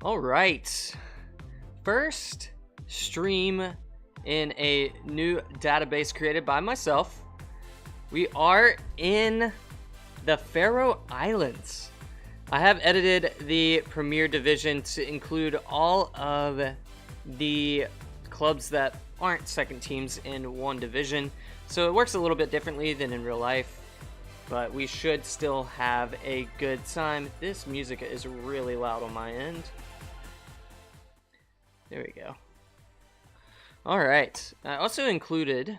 All right. First stream in a new database created by myself. We are in the Faroe Islands. I have edited the Premier Division to include all of the clubs that aren't second teams in one division. So it works a little bit differently than in real life, but we should still have a good time. This music is really loud on my end. There we go. All right. I also included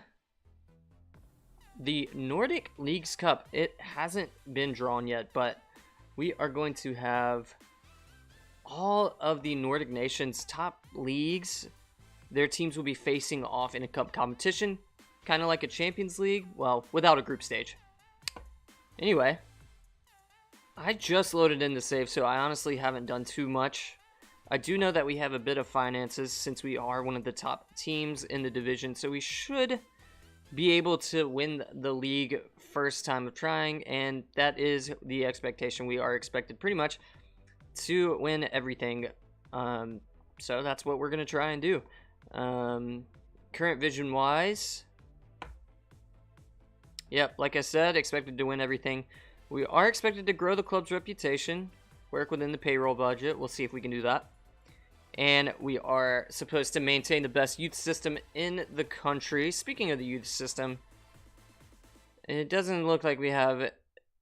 the Nordic Leagues Cup. It hasn't been drawn yet, but we are going to have all of the Nordic nations' top leagues. Their teams will be facing off in a cup competition, kind of like a Champions League, well, without a group stage. Anyway, I just loaded in the save, so I honestly haven't done too much. I do know that we have a bit of finances since we are one of the top teams in the division, so we should be able to win the league first time of trying, and that is the expectation. We are expected pretty much to win everything, so that's what we're going to try and do. Current vision wise, yep, like I said, expected to win everything. We are expected to grow the club's reputation, work within the payroll budget. We'll see if we can do that. And we are supposed to maintain the best youth system in the country. Speaking of the youth system, it doesn't look like we have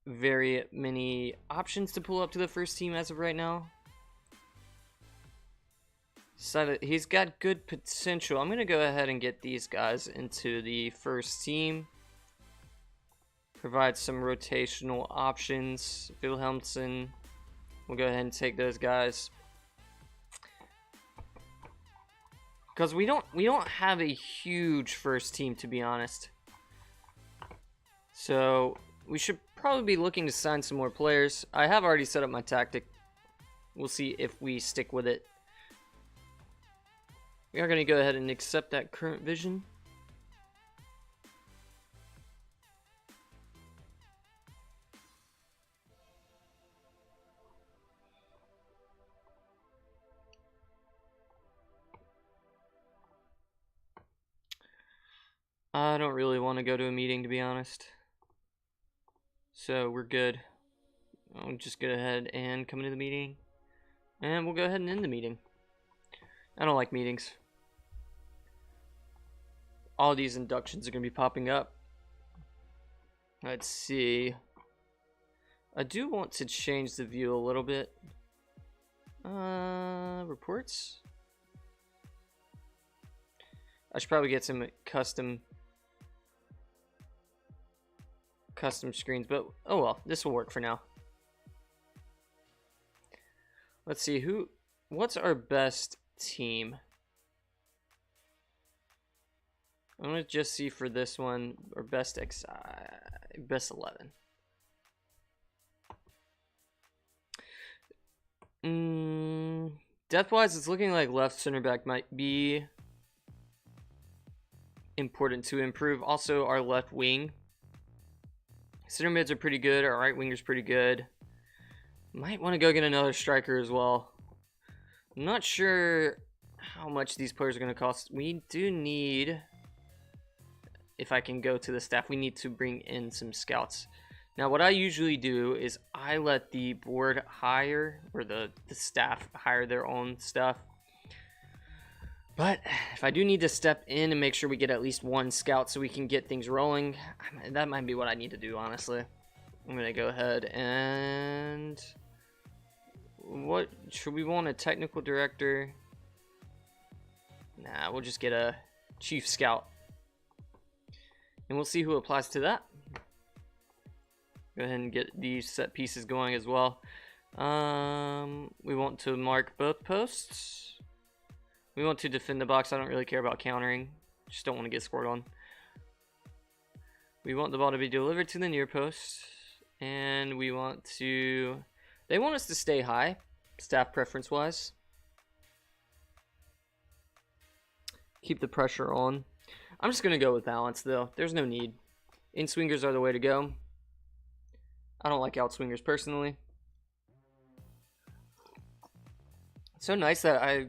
very many options to pull up to the first team as of right now. So he's got good potential. I'm going to go ahead and get these guys into the first team. Provide some rotational options. Wilhelmsen, we'll go ahead and take those guys. Because we don't have a huge first team, to be honest. So we should probably be looking to sign some more players. I have already set up my tactic. We'll see if we stick with it. We are going to go ahead and accept that current vision. I don't really want to go to a meeting, to be honest. So we're good. I'll just go ahead and come into the meeting. And we'll go ahead and end the meeting. I don't like meetings. All these inductions are going to be popping up. Let's see. I do want to change the view a little bit. Reports? I should probably get some custom screens, but oh well, this will work for now. Let's see what's our best team. I'm gonna just see for this one our best 11. Depth wise, it's looking like left center back might be important to improve. Also, our left wing. Center mids are pretty good. Our right winger's pretty good. Might want to go get another striker as well. I'm not sure how much these players are going to cost. We do need, if I can go to the staff, we need to bring in some scouts. Now, what I usually do is I let the board hire, or the staff hire their own stuff. But if I do need to step in and make sure we get at least one scout so we can get things rolling, that might be what I need to do, honestly. I'm going to go ahead and... What should we want? A technical director? Nah, we'll just get a chief scout. And we'll see who applies to that. Go ahead and get these set pieces going as well. We want to mark both posts. We want to defend the box. I don't really care about countering. Just don't want to get scored on. We want the ball to be delivered to the near post. And we want to... They want us to stay high, staff preference wise. Keep the pressure on. I'm just going to go with balance though. There's no need. In-swingers are the way to go. I don't like out-swingers personally. So nice that I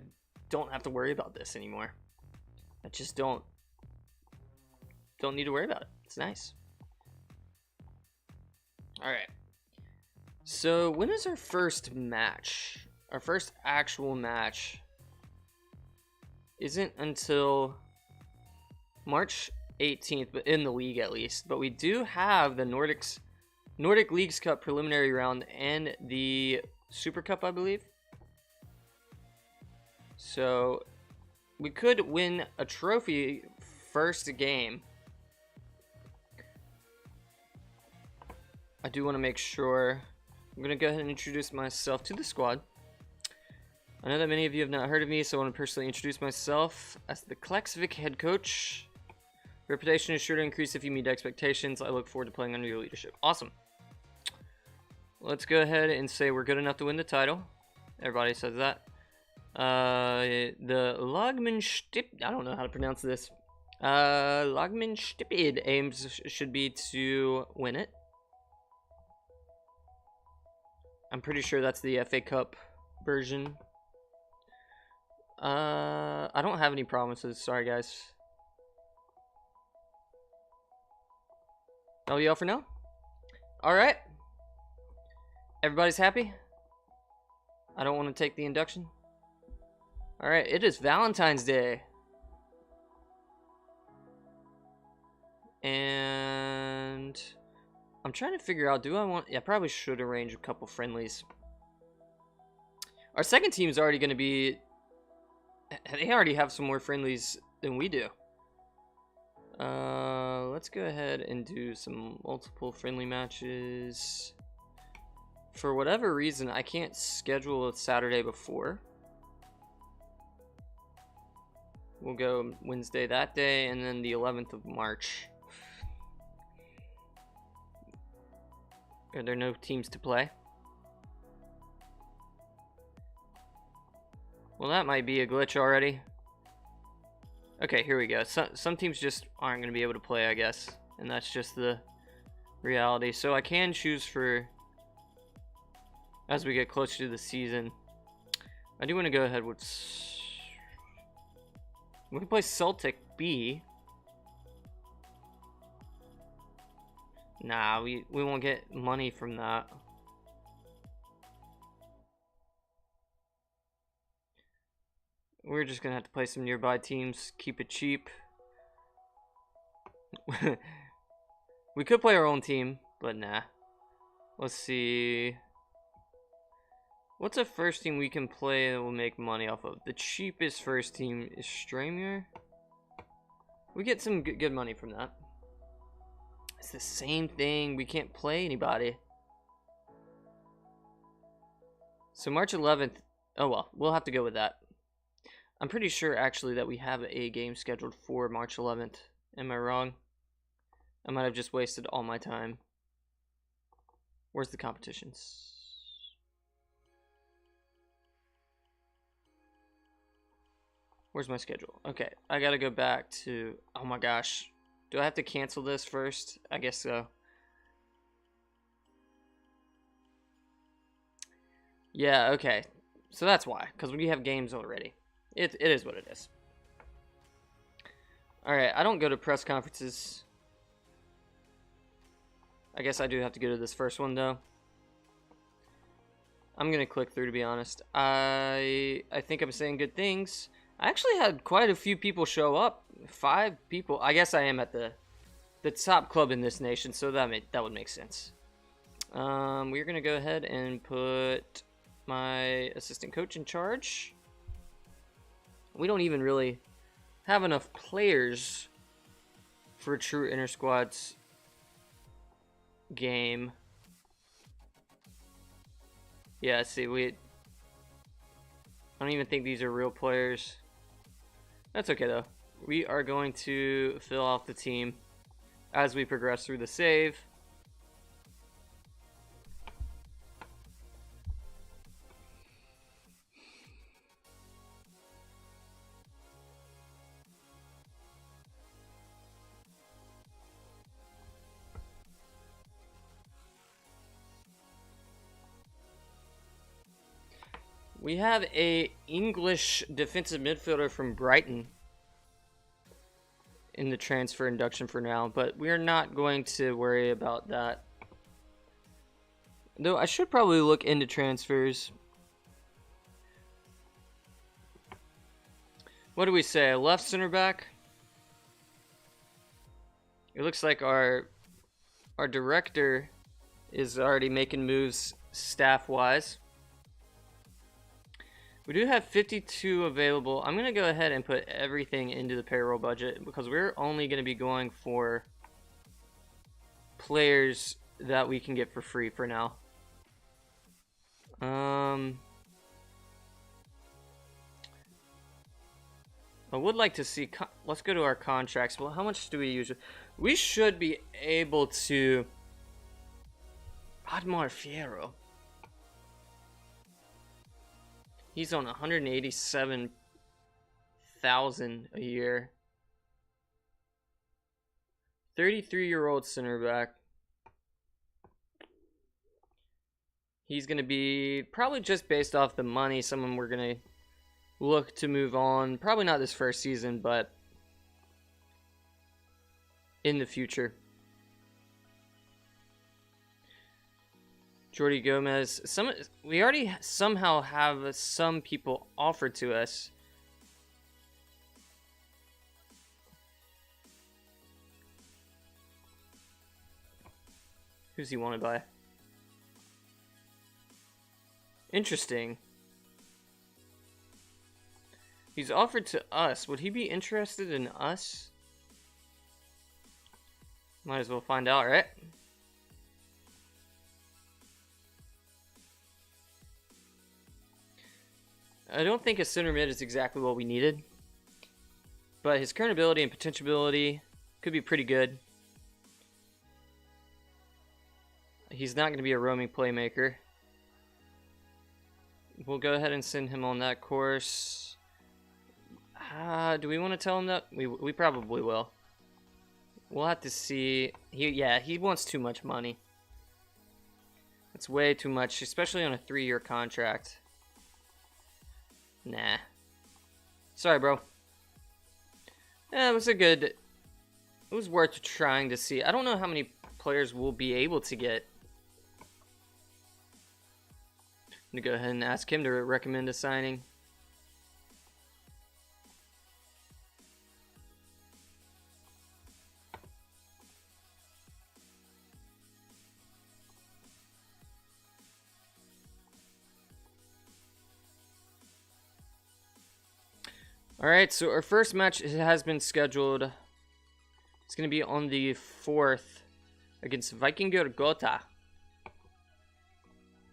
don't have to worry about this anymore. I just don't need to worry about it. It's nice. All right. So when is our first match? Our first actual match isn't until March 18th, but in the league at least. But we do have the Nordic Leagues Cup preliminary round and the Super Cup, I believe. So we could win a trophy first game. I do want to make sure. I'm going to go ahead and introduce myself to the squad. I know that many of you have not heard of me, so I want to personally introduce myself as the Klaksvík head coach. Reputation is sure to increase if you meet expectations. I look forward to playing under your leadership. Awesome. Let's go ahead and say we're good enough to win the title. Everybody says that. The Lagmanstip, I don't know how to pronounce this. Lagmanstipid aims should be to win it. I'm pretty sure that's the FA Cup version. I don't have any promises. Sorry, guys. Oh, yeah, for now? Alright. Everybody's happy? I don't want to take the induction. Alright, it is Valentine's Day. And I'm trying to figure out, I probably should arrange a couple friendlies. Our second team is already going to be, they already have some more friendlies than we do. Let's go ahead and do some multiple friendly matches. For whatever reason, I can't schedule a Saturday before. We'll go Wednesday that day, and then the 11th of March. Are there no teams to play? Well, that might be a glitch already. Okay, here we go. Some teams just aren't going to be able to play, I guess. And that's just the reality. So I can choose for, as we get closer to the season. I do want to go ahead with, we can play Celtic B. Nah, we won't get money from that. We're just gonna have to play some nearby teams, keep it cheap. We could play our own team, but nah. Let's see. What's a first team we can play that will make money off of? The cheapest first team is Stramier. We get some good money from that. It's the same thing. We can't play anybody. So March 11th. Oh well, we'll have to go with that. I'm pretty sure actually that we have a game scheduled for March 11th. Am I wrong? I might have just wasted all my time. Where's the competitions? Where's my schedule? Okay, I gotta go back to... Oh my gosh. Do I have to cancel this first? I guess so. Yeah, okay. So that's why. Because we have games already. It is what it is. Alright, I don't go to press conferences. I guess I do have to go to this first one, though. I'm going to click through, to be honest. I think I'm saying good things. I actually had quite a few people show up. 5 people. I guess I am at the top club in this nation, so that would make sense. We're going to go ahead and put my assistant coach in charge. We don't even really have enough players for a true inter-squads game. Yeah, see, I don't even think these are real players. That's okay, though. We are going to fill off the team as we progress through the save. We have a English defensive midfielder from Brighton in the transfer induction for now, but we're not going to worry about that. Though I should probably look into transfers. What do we say? A left center back? It looks like our director is already making moves staff-wise. We do have 52 available. I'm going to go ahead and put everything into the payroll budget because we're only going to be going for players that we can get for free for now. I would like to see, let's go to our contracts. Well, how much do we usually? We should be able to. Admar Fierro. He's on 187,000 a year. 33-year-old center back. He's going to be probably just based off the money. Someone we're going to look to move on. Probably not this first season, but in the future. Jordi Gomez. We already somehow have some people offered to us. Who's he wanted by? Interesting. He's offered to us. Would he be interested in us? Might as well find out, right? I don't think a center mid is exactly what we needed. But his current ability and potential ability could be pretty good. He's not going to be a roaming playmaker. We'll go ahead and send him on that course. Do we want to tell him that? We probably will. We'll have to see. He wants too much money. It's way too much, especially on a 3-year contract. Nah. Sorry, bro. Yeah, it was it was worth trying to see. I don't know how many players we'll be able to get. I'm gonna go ahead and ask him to recommend a signing. Alright, so our first match has been scheduled. It's going to be on the 4th against Vikingur Gotha.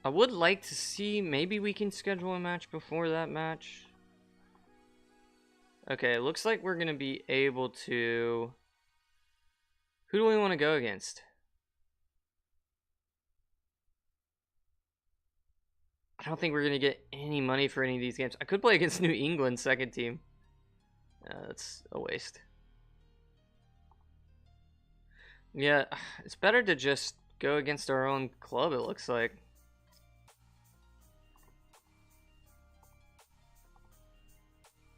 I would like to see, maybe we can schedule a match before that match. Okay, it looks like we're going to be able to. Who do we want to go against? I don't think we're going to get any money for any of these games. I could play against New England's second team. That's a waste. Yeah, it's better to just go against our own club, it looks like.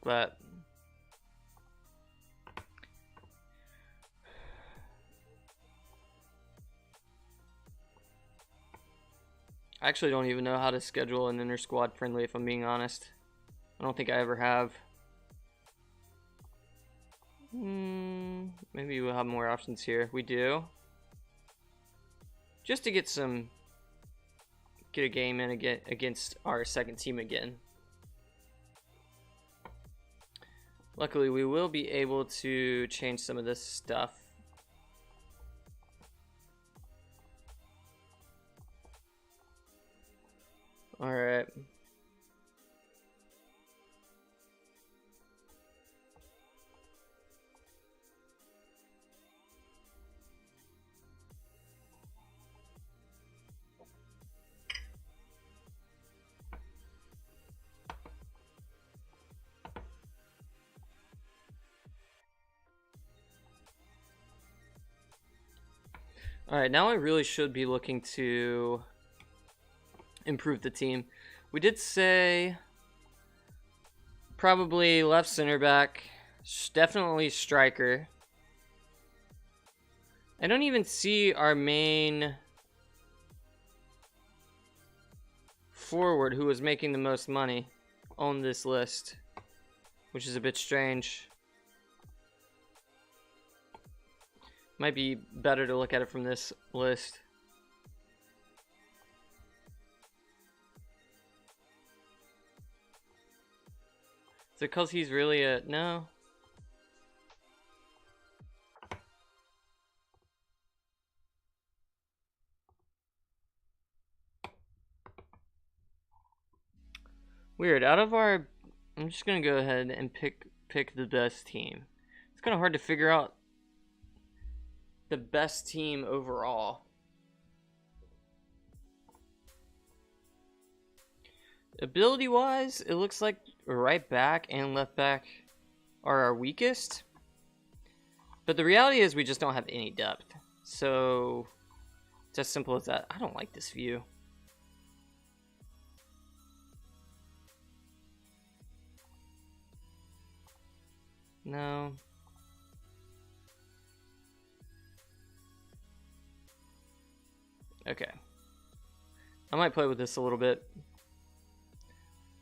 But I actually don't even know how to schedule an inter-squad friendly, if I'm being honest. I don't think I ever have. Maybe we'll have more options here. We do. Just to get a game in again against our second team again. Luckily, we will be able to change some of this stuff. All right. Alright, now I really should be looking to improve the team. We did say probably left center back, definitely striker. I don't even see our main forward who was making the most money on this list, which is a bit strange. Might be better to look at it from this list. Is it because he's really a... No. Weird. Out of our... I'm just going to go ahead and pick the best team. It's kind of hard to figure out the best team overall. Ability-wise, it looks like right back and left back are our weakest. But the reality is we just don't have any depth. So, it's as simple as that. I don't like this view. No. Okay. I might play with this a little bit.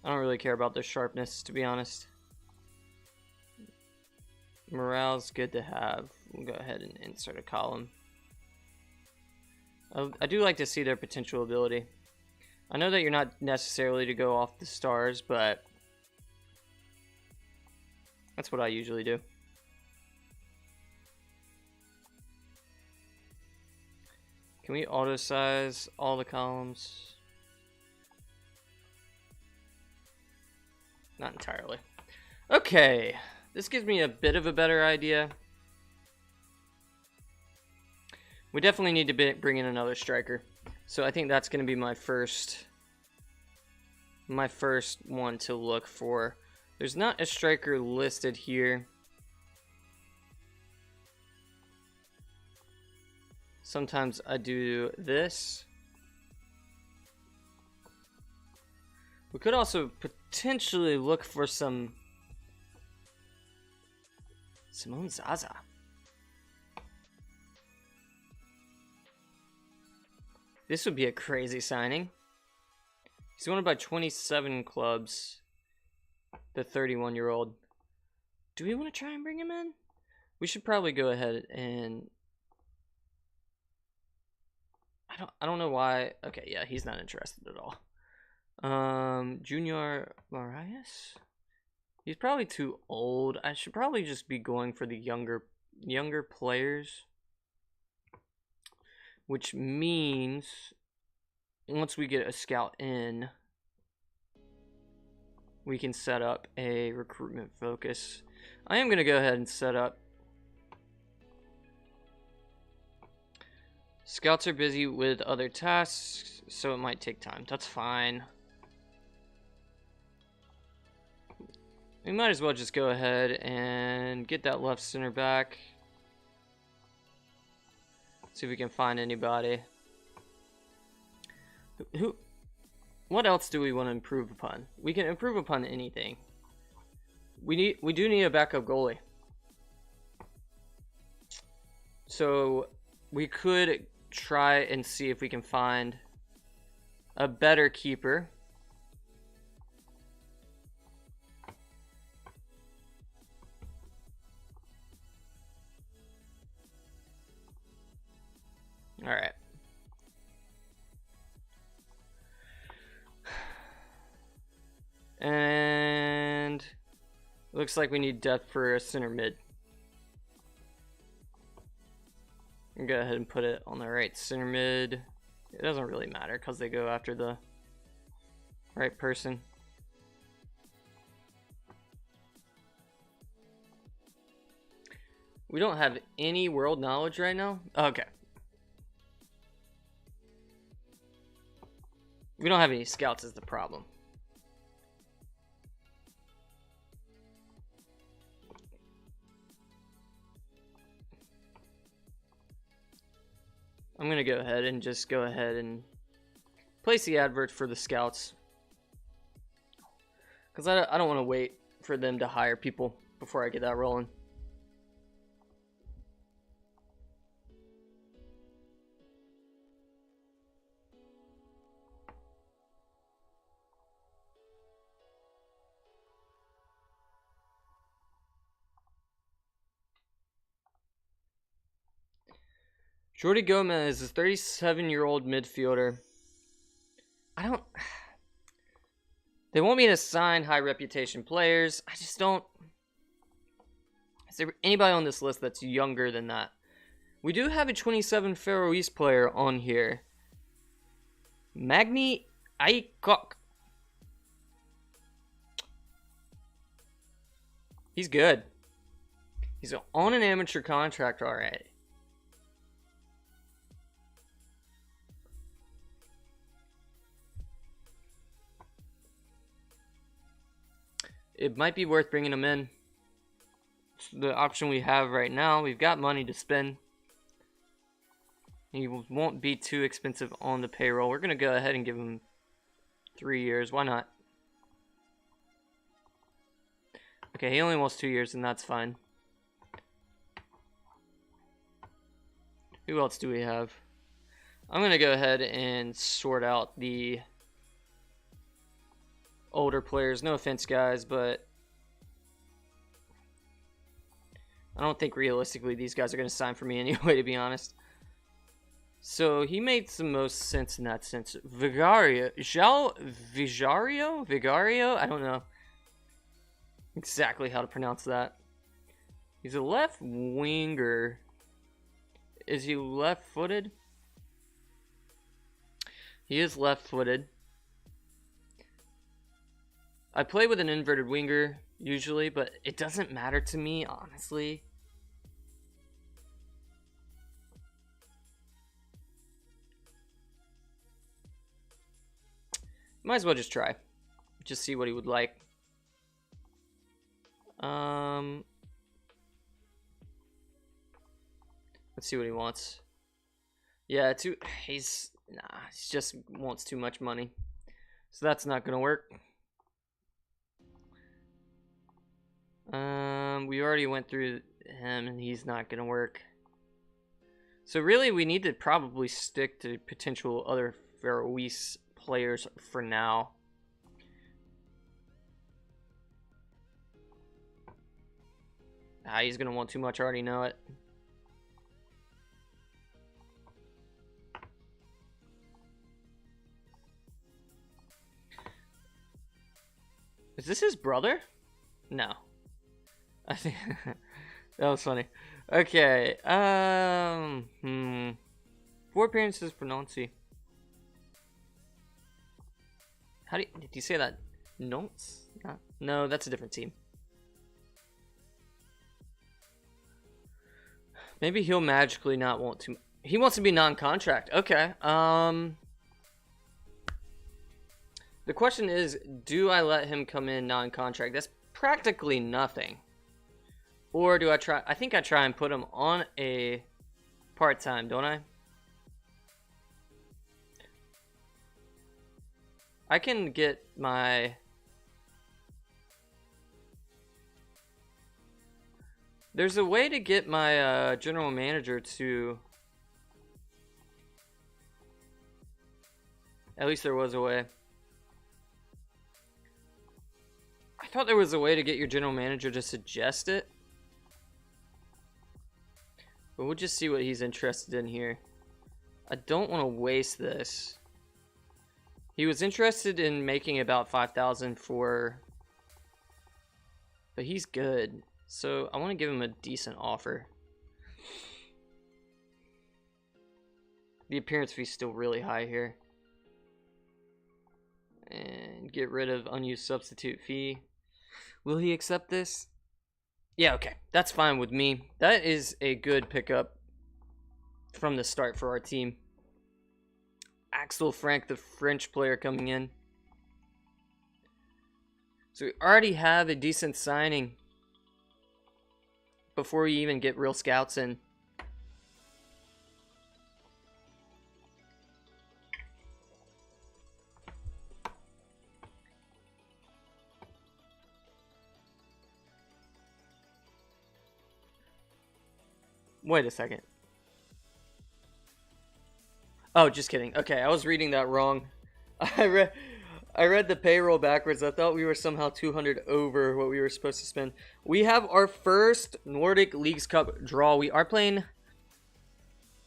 I don't really care about the sharpness, to be honest. Morale's good to have. We'll go ahead and insert a column. I do like to see their potential ability. I know that you're not necessarily to go off the stars, but that's what I usually do. Can we auto size all the columns? Not entirely. Okay, this gives me a bit of a better idea. We definitely need to bring in another striker. So I think that's going to be my first one to look for. There's not a striker listed here. Sometimes I do this. We could also potentially look for some Simone Zaza. This would be a crazy signing. He's wanted by 27 clubs. The 31-year-old. Do we want to try and bring him in? We should probably go ahead and... I don't know why. Okay, yeah, he's not interested at all. Junior Marias? He's probably too old. I should probably just be going for the younger players. Which means once we get a scout in, we can set up a recruitment focus. I am going to go ahead and set up. Scouts are busy with other tasks, so it might take time. That's fine. We might as well just go ahead and get that left center back. See if we can find anybody. What else do we want to improve upon? We can improve upon anything. We do need a backup goalie. So we could try and see if we can find a better keeper. All right. And looks like we need depth for a center mid. Go ahead and put it on the right center mid. It doesn't really matter because they go after the right person. We don't have any world knowledge right now. Okay. We don't have any scouts is the problem. I'm going to go ahead and place the advert for the scouts. Because I don't want to wait for them to hire people before I get that rolling. Jordi Gomez is a 37-year-old midfielder. They want me to sign high reputation players. I just don't. Is there anybody on this list that's younger than that? We do have a 27 Faroe Islands player on here. Magni Aikok. He's good. He's on an amateur contract already. It might be worth bringing him in. It's the option we have right now. We've got money to spend. He won't be too expensive on the payroll. We're going to go ahead and give him 3 years. Why not? Okay, he only wants 2 years, and that's fine. Who else do we have? I'm going to go ahead and sort out the older players. No offense, guys, but I don't think realistically these guys are going to sign for me anyway, to be honest. So he made some most sense in that sense. Vigario? I don't know exactly how to pronounce that. He's a left winger. Is he left-footed? He is left-footed. I play with an inverted winger usually, but it doesn't matter to me, honestly. Might as well just try. Just see what he would like. Let's see what he wants. Yeah, he just wants too much money. So that's not gonna work. We already went through him and he's not gonna work. So really we need to probably stick to potential other Faroe Islands players for now. He's gonna want too much, I already know it. Is this his brother? No. I think that was funny. Okay. 4 appearances for Nancy. Did you say that? Nonce? No, that's a different team. Maybe he'll magically not want to. He wants to be non-contract. Okay. The question is, do I let him come in non-contract? That's practically nothing. Or do I try? I think I try and put him on a part-time, don't I? I can get my... There's a way to get my general manager to... At least there was a way. I thought there was a way to get your general manager to suggest it. But we'll just see what he's interested in here. I don't want to waste this. He was interested in making about 5,000 for... But he's good. So I want to give him a decent offer. The appearance fee's still really high here. And get rid of unused substitute fee. Will he accept this? Yeah, okay. That's fine with me. That is a good pickup from the start for our team. Axel Frank, the French player, coming in. So we already have a decent signing before we even get real scouts in. Wait a second. Oh, just kidding. Okay, I was reading that wrong. I read the payroll backwards. I thought we were somehow 200 over what we were supposed to spend. We have our first Nordic Leagues Cup draw. We are playing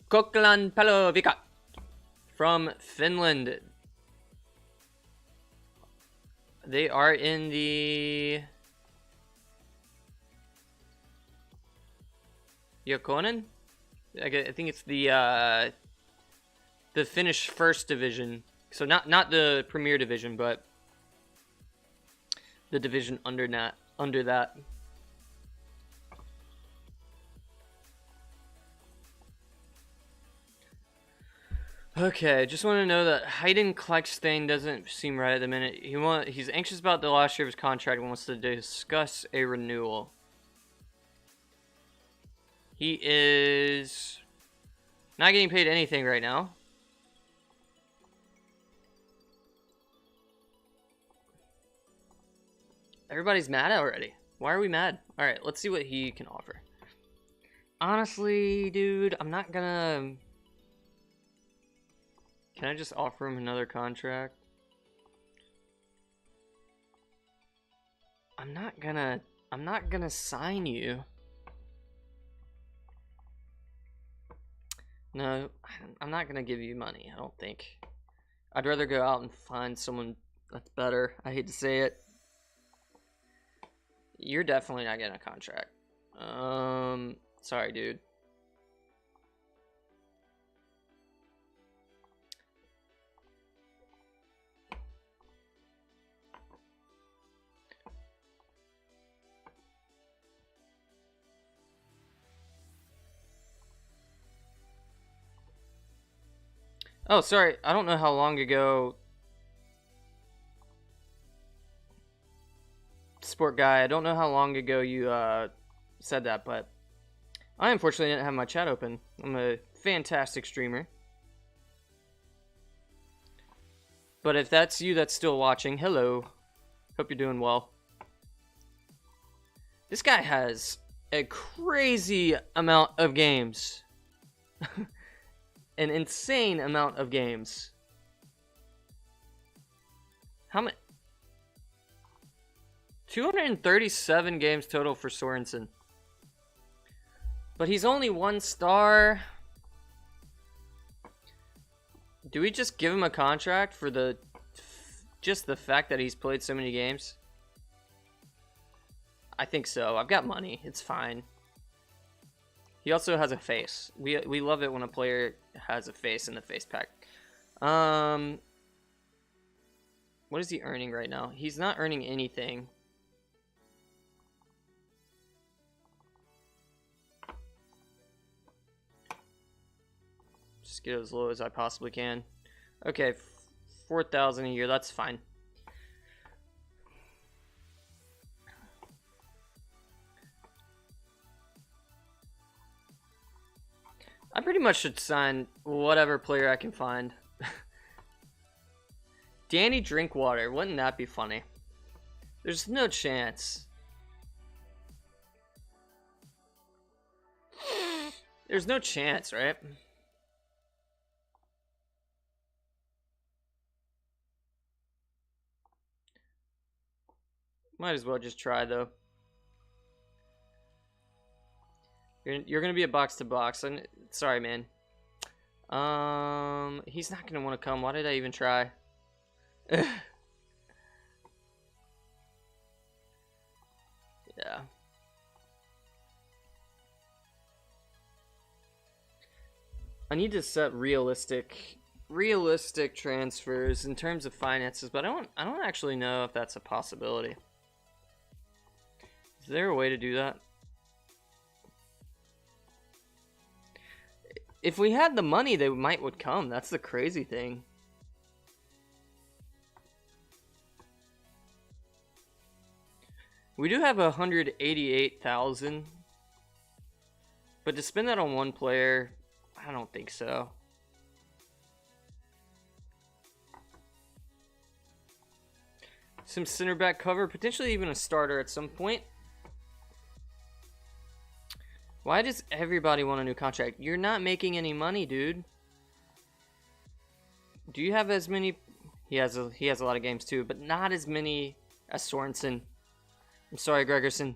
Kokkolanpalo-Vika from Finland. They are in the Jokonen? I think it's the Finnish first division. So not the Premier Division, but the division under that. Okay, just want to know that Hayden Klaksvík doesn't seem right at the minute. He's anxious about the last year of his contract and wants to discuss a renewal. He is not getting paid anything right now. Everybody's mad already. Why are we mad? Alright, let's see what he can offer. Honestly, dude, I'm not gonna... Can I just offer him another contract? I'm not gonna sign you. No, I'm not gonna give you money, I don't think. I'd rather go out and find someone that's better. I hate to say it. You're definitely not getting a contract. Sorry, dude. Oh, sorry. I don't know how long ago... Sport guy, I don't know how long ago you said that, but I unfortunately didn't have my chat open. I'm a fantastic streamer. But if that's you that's still watching, hello. Hope you're doing well. This guy has a crazy amount of games. An insane amount of games. How many? 237 games total for Sorensen. But he's only 1 star. Do we just give him a contract for just the fact that he's played so many games? I think so. I've got money. It's fine. He also has a face. We love it when a player has a face in the face pack. What is he earning right now? He's not earning anything. Just get as low as I possibly can. Okay, 4,000 a year. That's fine. I pretty much should sign whatever player I can find. Danny Drinkwater. Wouldn't that be funny? There's no chance. There's no chance, right? Might as well just try, though. You're gonna be a box to box. Sorry, man. He's not gonna want to come. Why did I even try? Yeah. I need to set realistic transfers in terms of finances, but I don't actually know if that's a possibility. Is there a way to do that? If we had the money, they would come. That's the crazy thing. We do have 188,000, but to spend that on one player, I don't think so. Some center back cover, potentially even a starter at some point. Why does everybody want a new contract? You're not making any money, dude. Do you have as many? He has a lot of games too, but not as many as Sorensen. I'm sorry, Gregerson.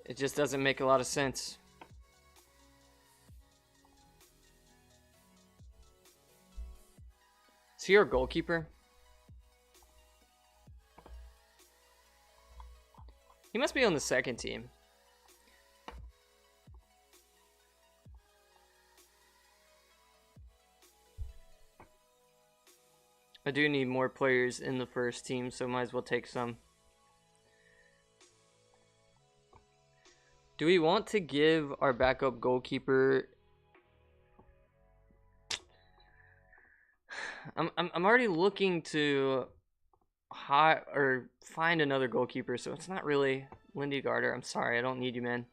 It just doesn't make a lot of sense. Is he our goalkeeper? He must be on the second team. I do need more players in the first team, so might as well take some. Do we want to give our backup goalkeeper... I'm already looking to find another goalkeeper, so it's not really Lindy Garter. I'm sorry, I don't need you, man.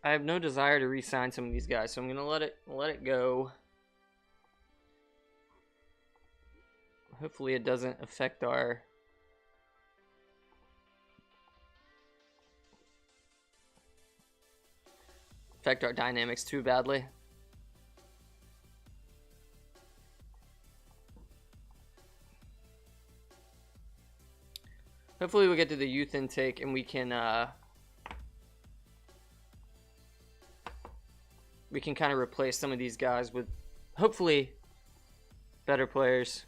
I have no desire to re-sign some of these guys, so I'm gonna let it go. Hopefully it doesn't affect our dynamics too badly. Hopefully we'll get to the youth intake and we can kind of replace some of these guys with hopefully better players.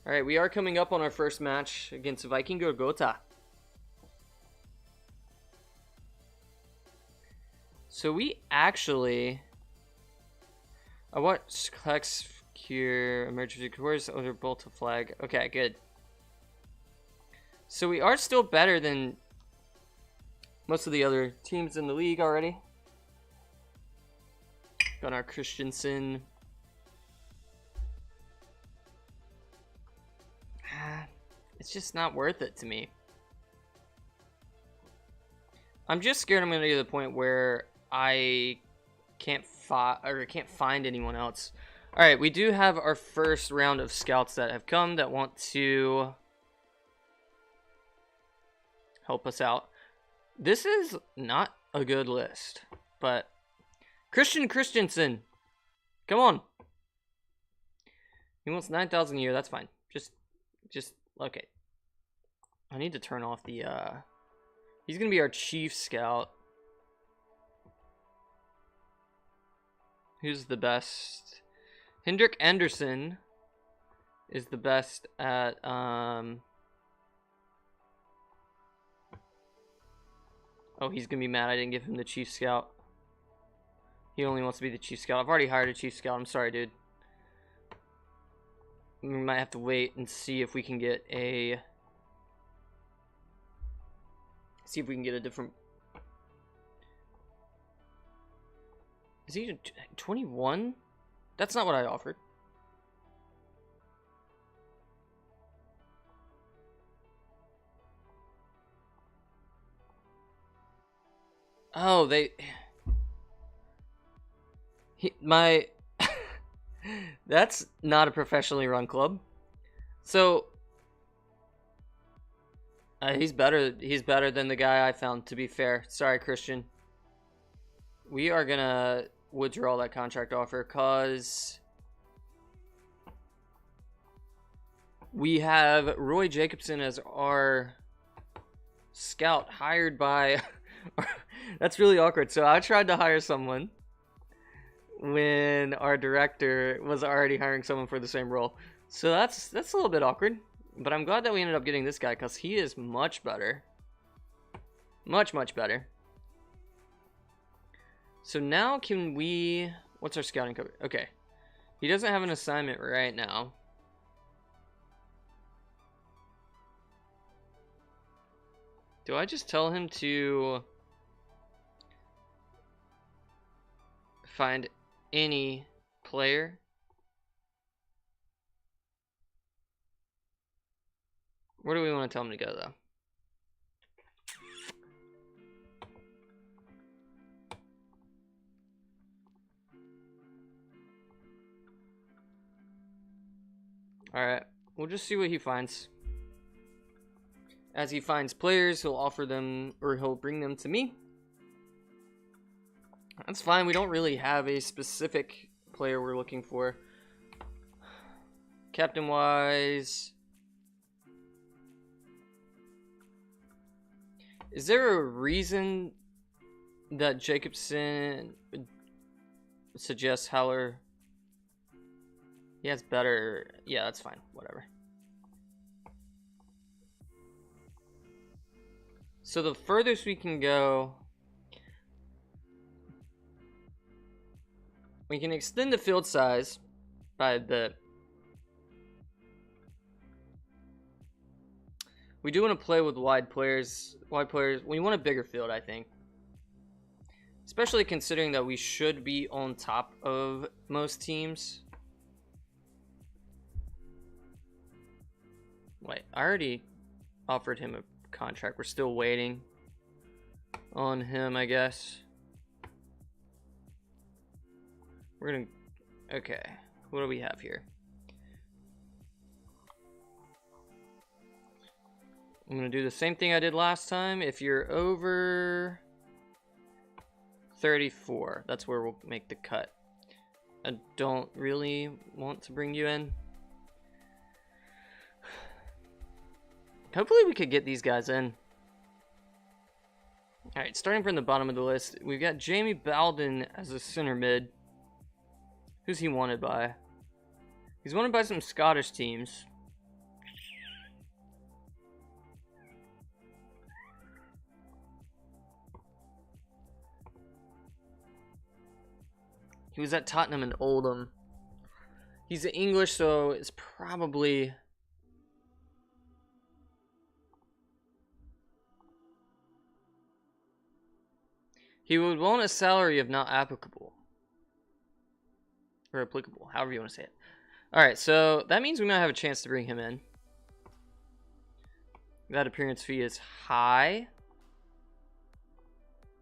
All right, we are coming up on our first match against Vikingur Gotha. So we actually... I watched Klaksvík emergency course under Bolta flag. Okay, good. So we are still better than most of the other teams in the league already. Gunnar Christensen. It's just not worth it to me. I'm just scared I'm going to get to the point where I can't find anyone else. All right, we do have our first round of scouts that have come that want to help us out. This is not a good list, but Christian Christensen, come on. He wants 9,000 a year. That's fine. Just okay. I need to turn off the. He's gonna be our chief scout. Who's the best? Hendrik Anderson is the best at Oh, he's gonna be mad I didn't give him the chief scout. He only wants to be the chief scout. I've already hired a chief scout. I'm sorry, dude. We might have to wait and see if we can get a... See if we can get a different... Is he 21? That's not what I offered. Oh, my... That's not a professionally run club. So he's better than the guy I found, to be fair. Sorry, Christian. We are gonna withdraw that contract offer because we have Roy Jacobson as our scout hired by that's really awkward. So I tried to hire someone when our director was already hiring someone for the same role. So that's a little bit awkward. But I'm glad that we ended up getting this guy because he is much better. Much better. So now can we... What's our scouting cover? Okay. He doesn't have an assignment right now. Do I just tell him to find any player? Where do we want to tell him to go, though? Alright, we'll just see what he finds. As he finds players, he'll offer them, or he'll bring them to me. That's fine, we don't really have a specific player we're looking for. Captain-wise... Is there a reason that Jacobson suggests Haller? He has better... Yeah, that's fine. Whatever. So the furthest we can go... We can extend the field size by a bit. We do want to play with wide players. We want a bigger field, I think. Especially considering that we should be on top of most teams. Wait, I already offered him a contract. We're still waiting on him, I guess. We're gonna... Okay, what do we have here? I'm gonna do the same thing I did last time. If you're over 34, that's where we'll make the cut. I don't really want to bring you in. Hopefully we could get these guys in. Alright, starting from the bottom of the list, we've got Jamie Bowden as a center mid. Who's he wanted by? He's wanted by some Scottish teams. He was at Tottenham and Oldham. He's English, so it's probably... He would want a salary of not applicable. Or applicable, however you want to say it. Alright, so that means we might have a chance to bring him in. That appearance fee is high.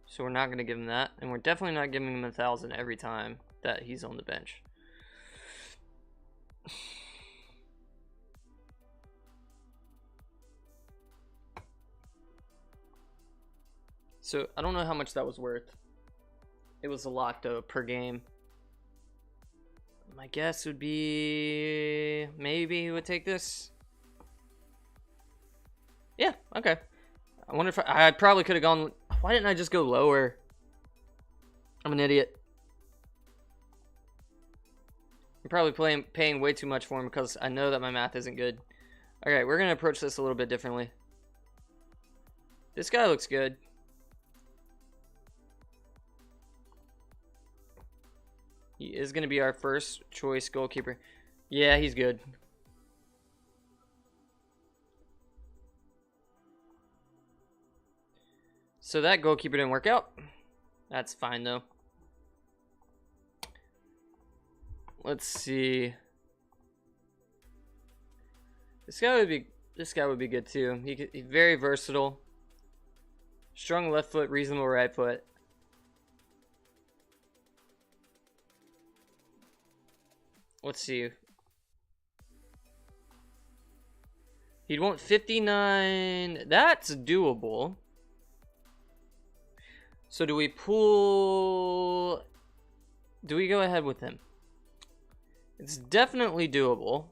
So we're not going to give him that. And we're definitely not giving him 1,000 every time that he's on the bench. So I don't know how much that was worth. It was a lot though per game. My guess would be maybe he would take this. Yeah, okay. I wonder if I probably could have gone. Why didn't I just go lower? I'm an idiot. I'm probably paying way too much for him because I know that my math isn't good. Alright, we're going to approach this a little bit differently. This guy looks good. He is going to be our first choice goalkeeper. Yeah, he's good. So that goalkeeper didn't work out. That's fine though. Let's see. This guy would be good too. He's very versatile. Strong left foot, reasonable right foot. Let's see. He'd want 59. That's doable. So do we pull... Do we go ahead with him? It's definitely doable.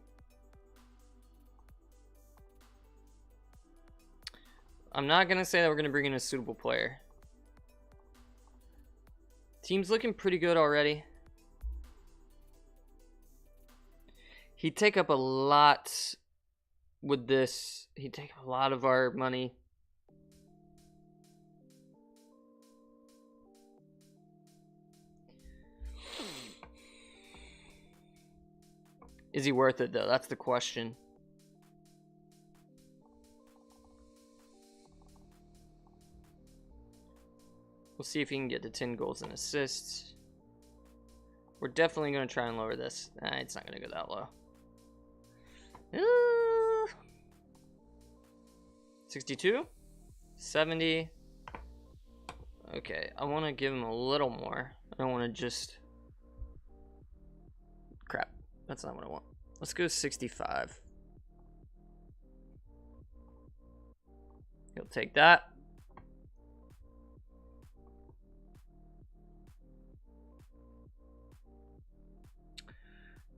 I'm not going to say that we're going to bring in a suitable player. Team's looking pretty good already. He'd take up a lot with this. He'd take up a lot of our money. Is he worth it though? That's the question. We'll see if he can get to 10 goals and assists. We're definitely going to try and lower this. Nah, it's not going to go that low. 62? 70? Okay, I want to give him a little more. I don't want to just... Crap, that's not what I want. Let's go 65. He'll take that.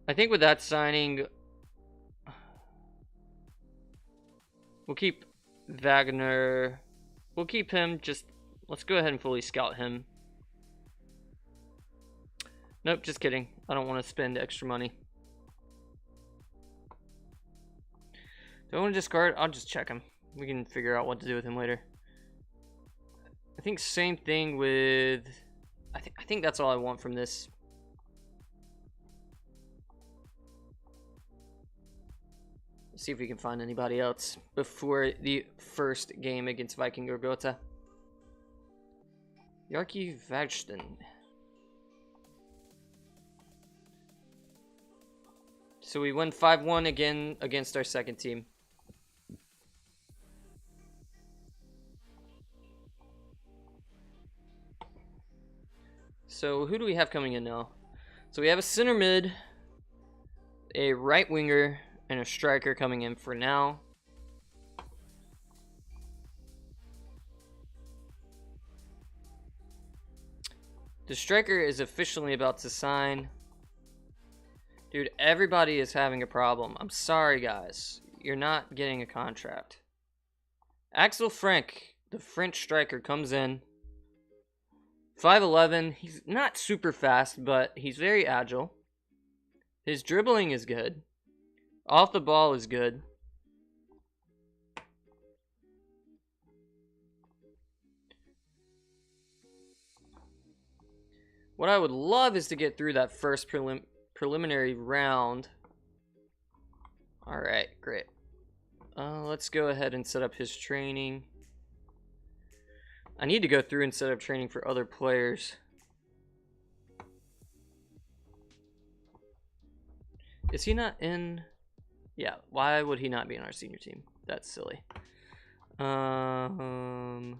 I think with that signing, we'll keep Wagner. We'll keep him. Just let's go ahead and fully scout him. Nope, just kidding. I don't want to spend extra money. Do I want to discard? I'll just check him. We can figure out what to do with him later. I think same thing with... I think that's all I want from this. Let's see if we can find anybody else before the first game against Viking Gotha. Yarki Vagsten. So we won 5-1 again against our second team. So who do we have coming in now? So we have a center mid, a right winger, and a striker coming in for now. The striker is officially about to sign. Dude, everybody is having a problem. I'm sorry, guys. You're not getting a contract. Axel Frank, the French striker, comes in. 5'11". He's not super fast, but he's very agile. His dribbling is good. Off the ball is good. What I would love is to get through that first preliminary round. Alright, great. Let's go ahead and set up his training. I need to go through and set up training for other players. Is he not in... Yeah, why would he not be in our senior team? That's silly. I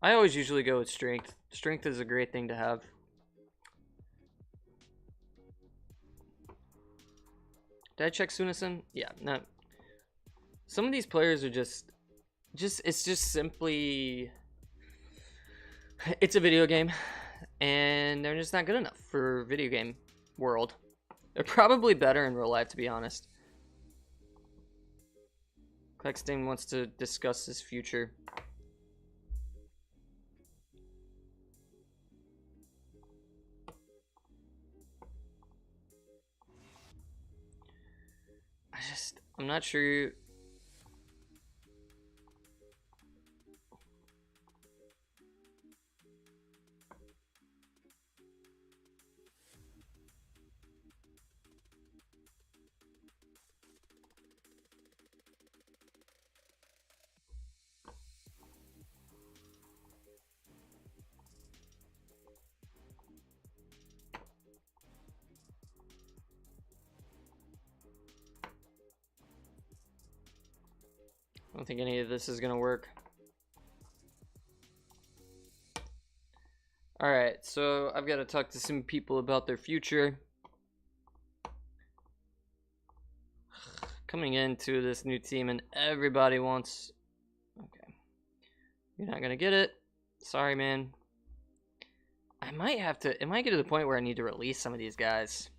always usually go with strength. Strength is a great thing to have. Did I check Sunason? Yeah, no. Some of these players are just it's just simply... It's a video game, and they're just not good enough for video game world. They're probably better in real life, to be honest. Klaksvík wants to discuss his future. I'm not sure. I don't think any of this is gonna work. Alright, so I've got to talk to some people about their future. Coming into this new team and everybody wants... Okay. You're not gonna get it. Sorry, man. I might have to... It might get to the point where I need to release some of these guys.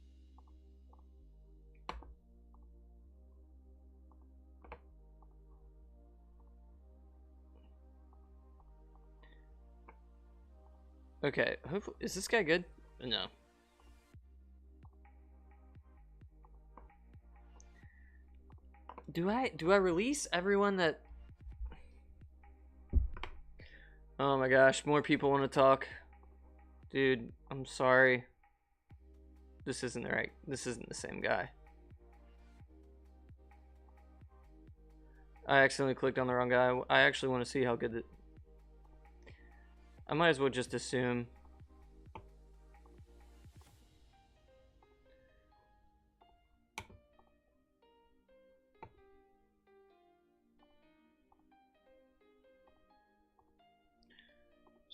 Okay, is this guy good? No. Do I release everyone that... Oh my gosh, more people want to talk. Dude, I'm sorry. This isn't the same guy. I accidentally clicked on the wrong guy. I actually want to see how good it... I might as well just assume.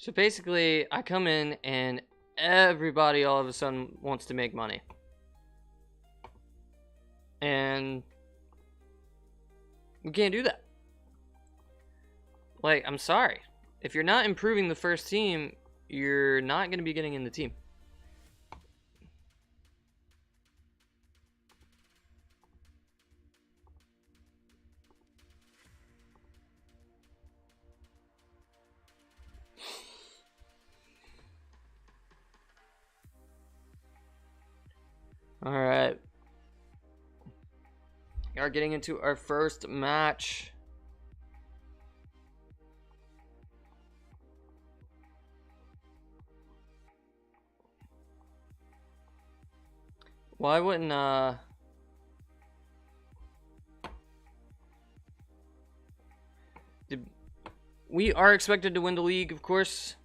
So basically, I come in and everybody all of a sudden wants to make money. And we can't do that. Like, I'm sorry. If you're not improving the first team, you're not going to be getting in the team. Alright. We are getting into our first match. Why wouldn't we are expected to win the league, of course.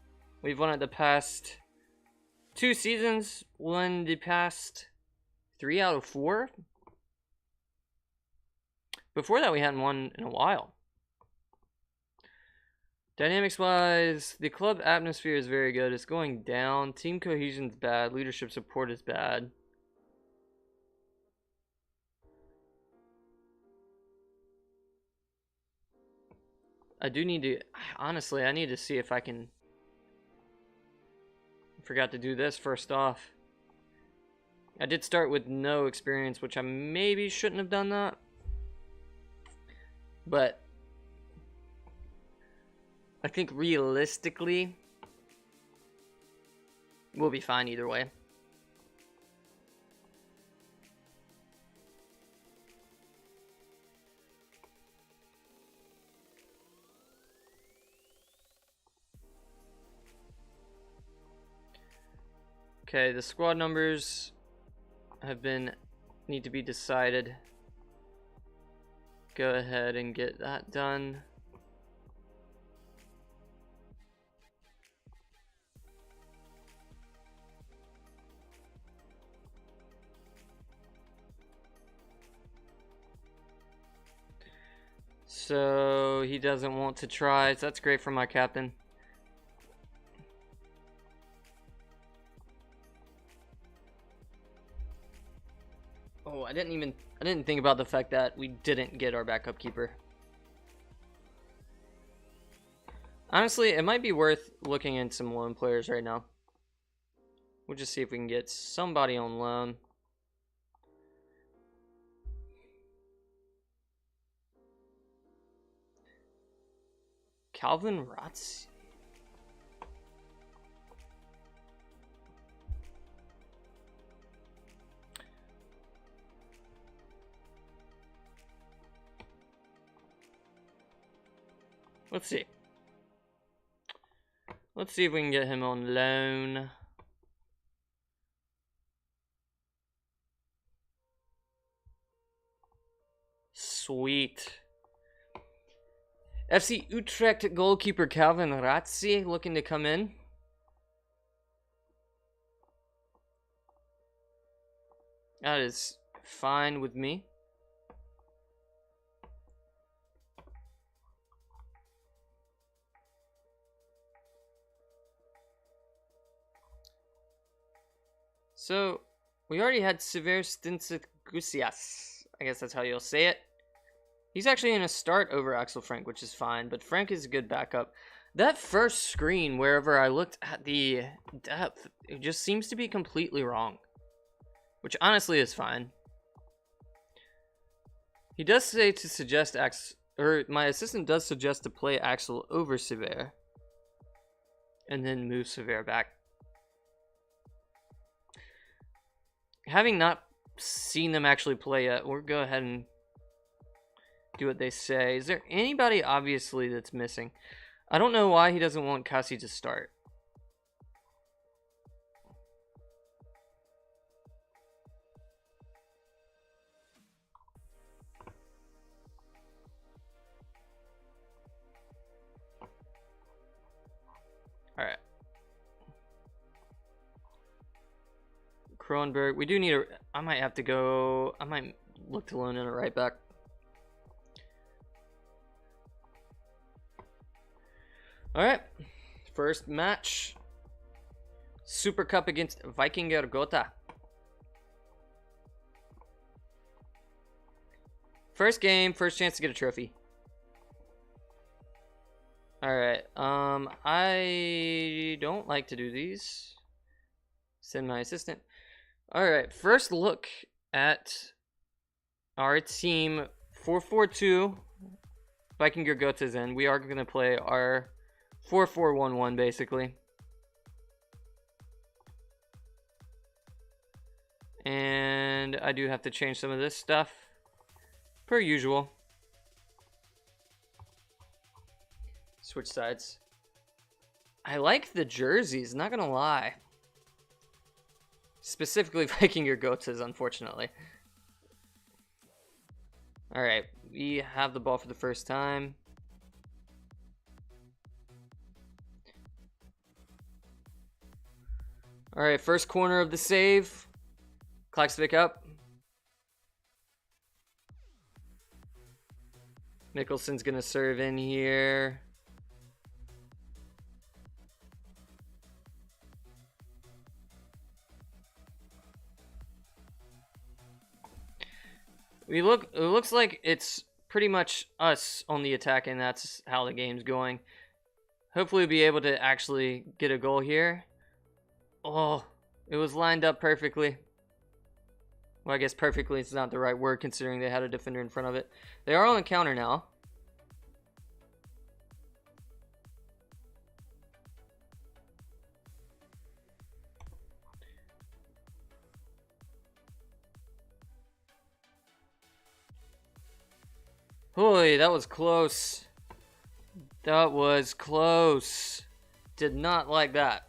We've won it the past 2 seasons, won the past 3 out of 4. Before that, we hadn't won in a while. Dynamics-wise, the club atmosphere is very good. It's going down. Team cohesion's bad. Leadership support is bad. I do need to, honestly, I need to see if I can. I forgot to do this first off. I did start with no experience, which I maybe shouldn't have done that. But I think realistically, we'll be fine either way. Okay, the squad numbers need to be decided. Go ahead and get that done. So he doesn't want to try, so that's great for my captain. Oh, I didn't think about the fact that we didn't get our backup keeper. Honestly, it might be worth looking in some loan players right now. We'll just see if we can get somebody on loan. Calvin Ratz. Let's see. Let's see if we can get him on loan. Sweet. FC Utrecht goalkeeper Calvin Ratzi looking to come in. That is fine with me. So, we already had Sever Stinseth Gusias. I guess that's how you'll say it. He's actually going to start over Axel Frank, which is fine, but Frank is a good backup. That first screen, wherever I looked at the depth, it just seems to be completely wrong. Which honestly is fine. He does say to suggest my assistant does suggest to play Axel over Sever. And then move Sever back. Having not seen them actually play yet, we'll go ahead and do what they say. Is there anybody obviously that's missing? I don't know why he doesn't want Cassie to start. Alright. Kronberg. We do need a... I might have to go... I might look to loan in a right back. Alright. first match. Super Cup against Vikingur Gotha. First game, first chance to get a trophy. Alright, I don't like to do these. Send my assistant. Alright, first look at our team. 4-4-2. Vikingur Gotha's in. We are going to play our 4-4-1-1 basically. And I do have to change some of this stuff. Per usual. Switch sides. I like the jerseys, not gonna lie. Specifically Vikingur Gotha's, unfortunately. Alright, we have the ball for the first time. Alright, first corner of the save. Klaksvík up. Mikkelsen's gonna serve in here. It looks like it's pretty much us on the attack, and that's how the game's going. Hopefully we'll be able to actually get a goal here. Oh, it was lined up perfectly. Well, I guess perfectly is not the right word considering they had a defender in front of it. They are on the counter now. Holy, that was close. That was close. Did not like that.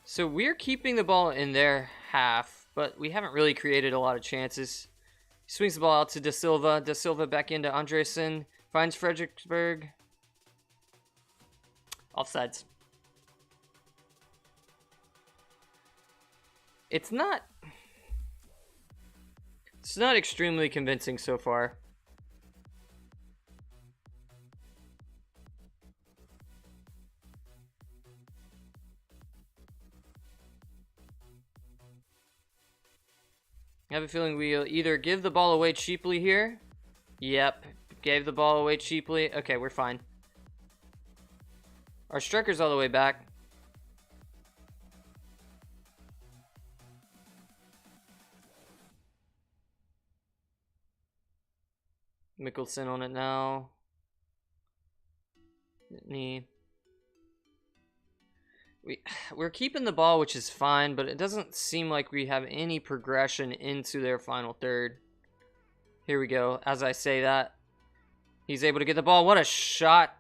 So we're keeping the ball in their half, but we haven't really created a lot of chances. He swings the ball out to Da Silva. Da Silva back into Andresen. Finds Frederiksberg. Offsides. It's not extremely convincing so far. I have a feeling we'll either give the ball away cheaply here. Yep, gave the ball away cheaply. Okay, we're fine. Our striker's all the way back. Mikkelsen on it now. We're keeping the ball, which is fine, but it doesn't seem like we have any progression into their final third. Here we go. As I say that, he's able to get the ball. What a shot.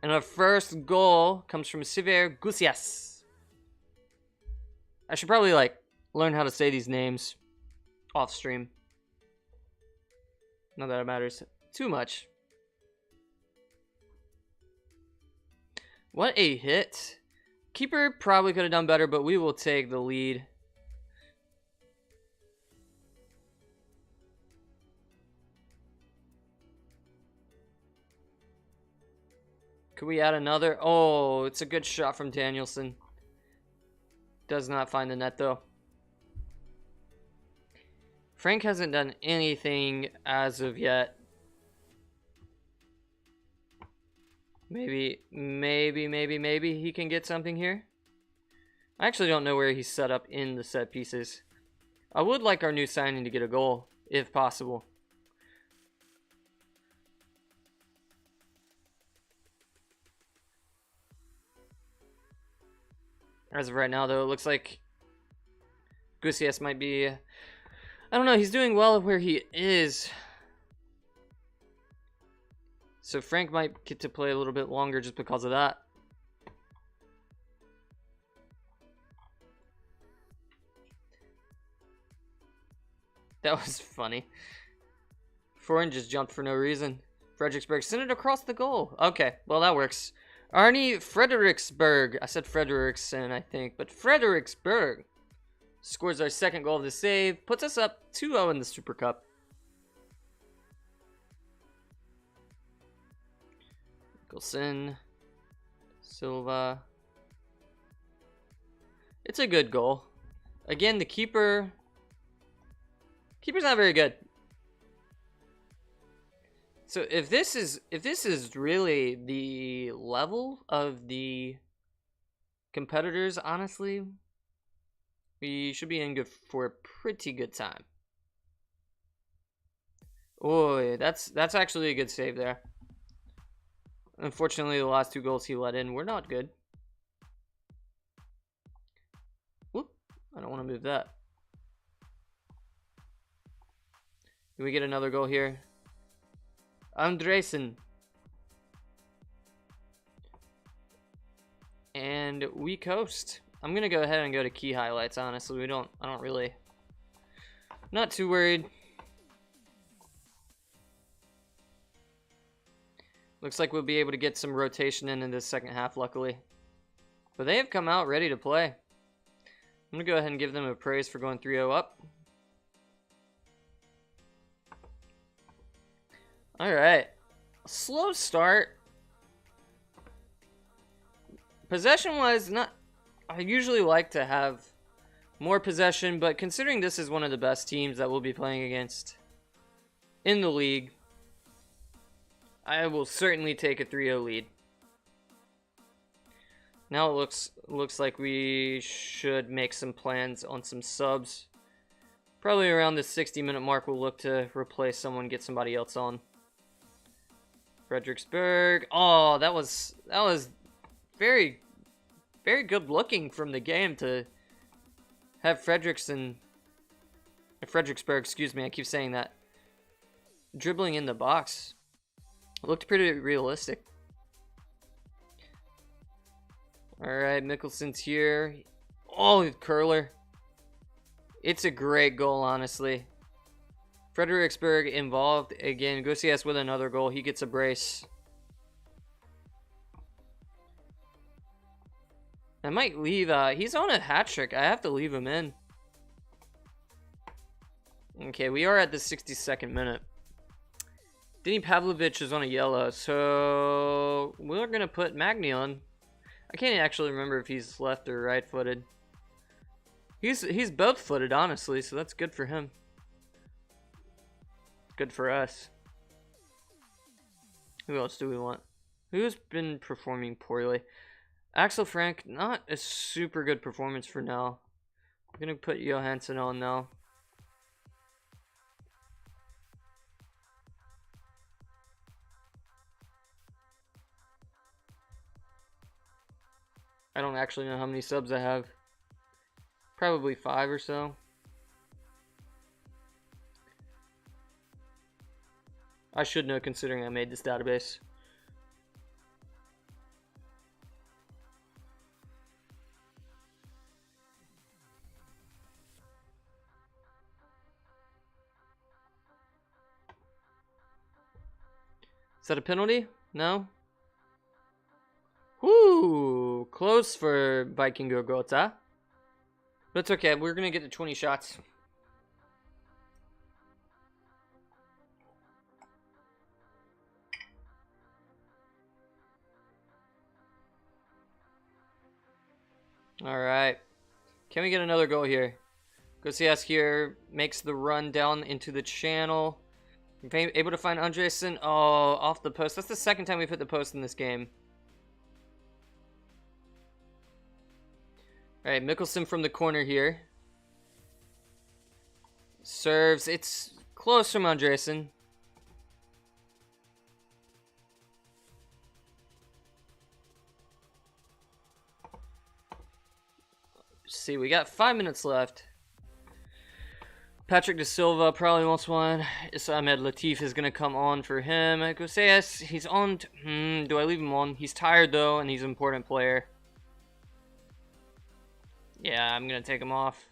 And our first goal comes from Siver Gusias. I should probably learn how to say these names off stream. Not that it matters too much. What a hit. Keeper probably could have done better, but we will take the lead. Could we add another? Oh, it's a good shot from Danielson. Does not find the net, though. Frank hasn't done anything as of yet. Maybe he can get something here. I actually don't know where he's set up in the set pieces. I would like our new signing to get a goal, if possible. As of right now, though, it looks like Gusias might be... I don't know, he's doing well where he is. So Frank might get to play a little bit longer just because of that. That was funny. Foreign just jumped for no reason. Frederiksberg sent it across the goal. Okay, well that works. Arnie Frederiksberg. I said Frederiksen, I think, but Frederiksberg scores our second goal of the save. Puts us up 2-0 in the Super Cup. Mickelson. Silva. It's a good goal. Again, the keeper's not very good. So if this is really the level of the competitors, honestly, we should be in good for a pretty good time. Oh, that's actually a good save there. Unfortunately, the last 2 goals he let in were not good. Whoop, I don't want to move that. Do we get another goal here? Andresen. And we coast. I'm gonna go ahead and go to key highlights, honestly. I don't really, not too worried. Looks like we'll be able to get some rotation in the second half, luckily. But they have come out ready to play. I'm gonna go ahead and give them a praise for going 3-0 up. Alright. Slow start. Possession-wise, I usually like to have more possession, but considering this is one of the best teams that we'll be playing against in the league, I will certainly take a 3-0 lead. Now it looks like we should make some plans on some subs. Probably around the 60-minute mark, we'll look to replace someone, get somebody else on. Fredericksburg. Oh, that was very, very good looking from the game to have Fredericksburg, excuse me, I keep saying that, dribbling in the box. It looked pretty realistic. Alright, Mickelson's here. Oh, curler. It's a great goal, honestly. Fredericksburg involved again. Gosias with another goal. He gets a brace. I might leave. He's on a hat trick. I have to leave him in. Okay, we are at the 62nd minute. Denny Pavlovich is on a yellow, so we're gonna put Magny on. I can't actually remember if he's left or right-footed. He's both-footed, honestly, so that's good for him. Good for us. Who else do we want? Who's been performing poorly? Axel Frank, not a super good performance for now. I'm gonna put Johansson on now. I don't actually know how many subs I have. Probably 5 or so. I should know considering I made this database. Is that a penalty? No? Whoo! Close for Viking Gogota. But it's okay. We're going to get to 20 shots. Alright. Can we get another goal here? Gosias here makes the run down into the channel. Able to find Andresen. Oh, off the post. That's the second time we've hit the post in this game. Alright, Mickelson from the corner here. Serves. It's close from Andresen. See, we got 5 minutes left. Patrick De Silva probably wants one. Ahmed Latif is going to come on for him. Gosias, he's on. Do I leave him on? He's tired, though, and he's an important player. Yeah, I'm going to take him off.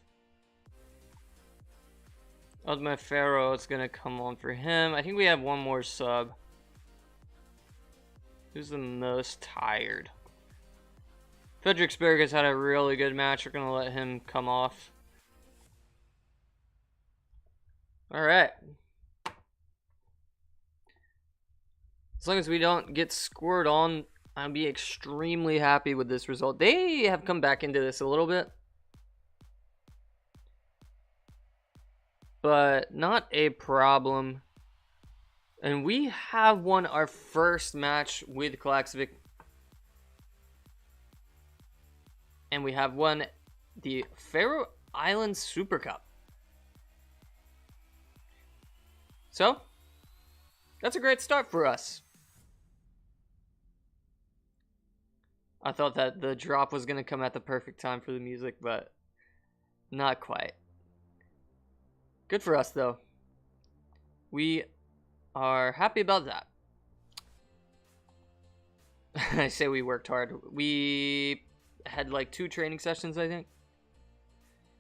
Osma Farrow is going to come on for him. I think we have one more sub. Who's the most tired? Fredericksburg has had a really good match. We're going to let him come off. Alright. As long as we don't get scored on, I'll be extremely happy with this result. They have come back into this a little bit, but not a problem. And we have won our first match with Klaksvík. And we have won the Faroe Islands Super Cup. So, that's a great start for us. I thought that the drop was going to come at the perfect time for the music, but not quite. Good for us, though. We are happy about that. I say we worked hard. We had like 2 training sessions, I think.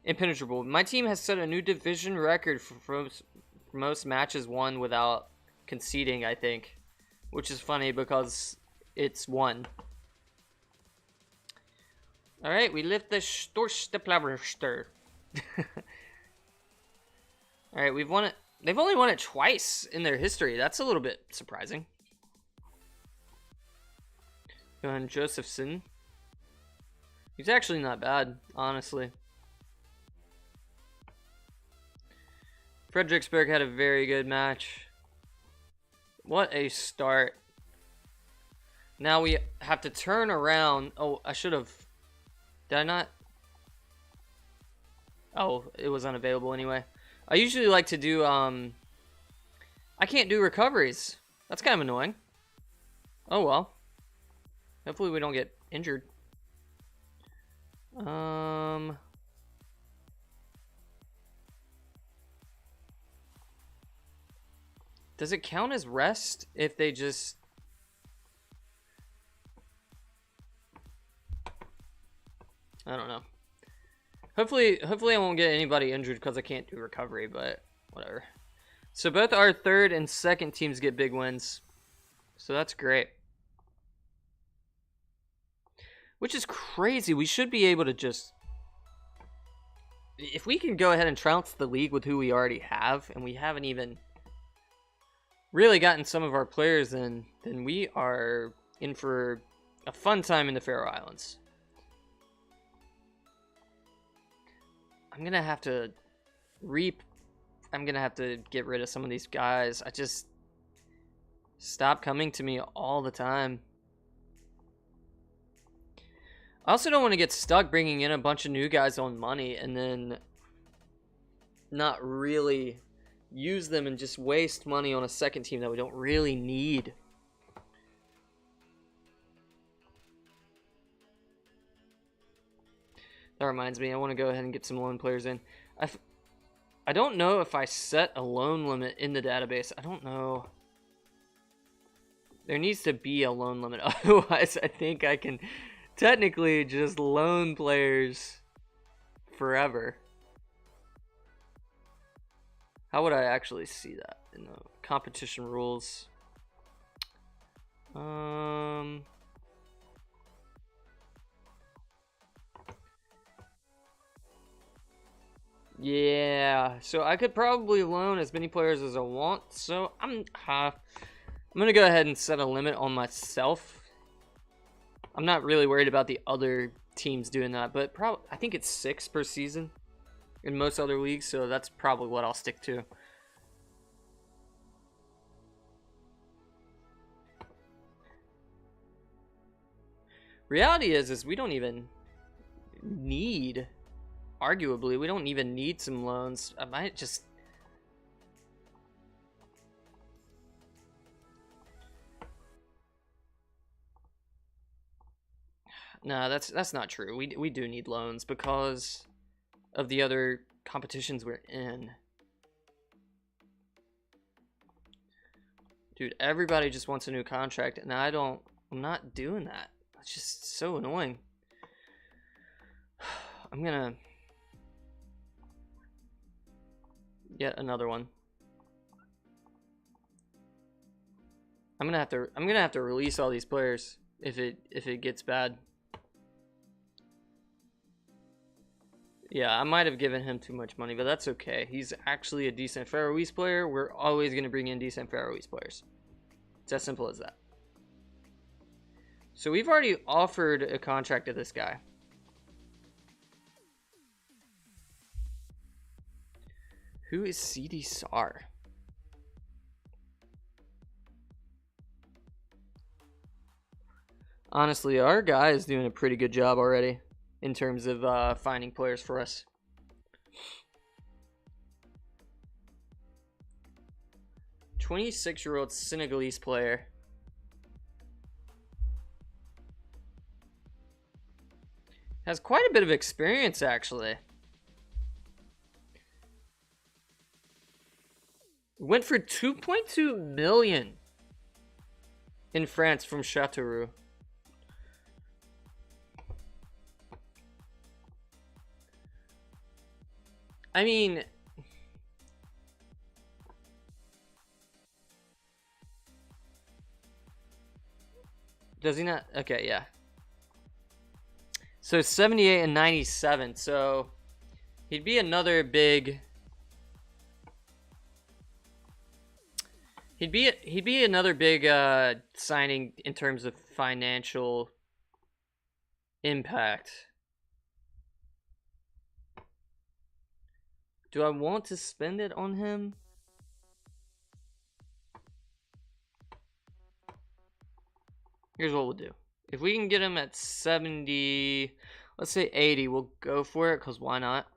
Impenetrable. My team has set a new division record for most matches won without conceding, I think. Which is funny because it's 1. Alright, we lift the Storste Plaverster. Alright, we've won it. They've only won it twice in their history. That's a little bit surprising. Johan Josephson. He's actually not bad, honestly. Frederiksberg had a very good match. What a start. Now we have to turn around. Oh, I should have. Did I not? Oh, it was unavailable anyway. I usually like to do, I can't do recoveries. That's kind of annoying. Oh well. Hopefully we don't get injured. Does it count as rest if they just... I don't know. Hopefully I won't get anybody injured because I can't do recovery, but whatever. So both our third and second teams get big wins. So that's great. Which is crazy. We should be able to just... If we can go ahead and trounce the league with who we already have, and we haven't even really gotten some of our players in, then we are in for a fun time in the Faroe Islands. I'm gonna have to get rid of some of these guys. I just stop coming to me all the time. I also don't want to get stuck bringing in a bunch of new guys on money and then not really use them and just waste money on a second team that we don't really need. That reminds me, I want to go ahead and get some loan players in. I don't know if I set a loan limit in the database. I don't know. There needs to be a loan limit. Otherwise, I think I can technically just loan players forever. How would I actually see that in the competition rules? Yeah, so I could probably loan as many players as I want. So I'm gonna go ahead and set a limit on myself. I'm not really worried about the other teams doing that, but I think it's 6 per season in most other leagues, so that's probably what I'll stick to. Reality is we don't even need, arguably, we don't even need some loans. I might just... No, that's not true. We do need loans because of the other competitions we're in. Dude, everybody just wants a new contract, and I'm not doing that. It's just so annoying. I'm gonna get another one. I'm gonna have to release all these players if it gets bad. Yeah, I might have given him too much money, but that's okay. He's actually a decent Faroese player. We're always going to bring in decent Faroese players. It's as simple as that. So we've already offered a contract to this guy. Who is CD Sar? Honestly, our guy is doing a pretty good job already in terms of finding players for us. "26-year-old Senegalese player. Has quite a bit of experience, actually. Went for 2.2 million in France from Châteauroux. I mean, does he not? Okay, yeah. So 78 and 97. So he'd be another big. He'd be another big signing in terms of financial impact. Do I want to spend it on him? Here's what we'll do. If we can get him at 70, let's say 80, we'll go for it, because why not?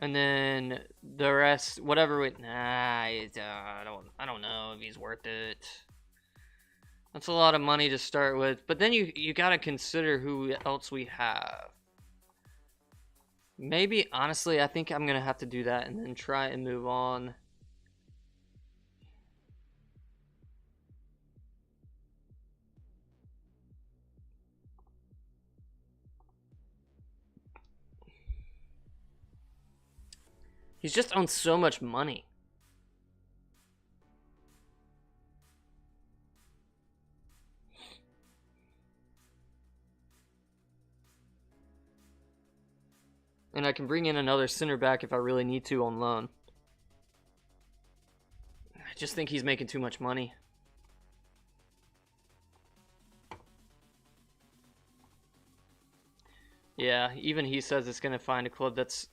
And then the rest, whatever we, I don't know if he's worth it. That's a lot of money to start with. But then you got to consider who else we have. Maybe, honestly, I think I'm going to have to do that and then try and move on. He's just on so much money. And I can bring in another center back if I really need to on loan. I just think he's making too much money. Yeah, even he says it's going to find a club that's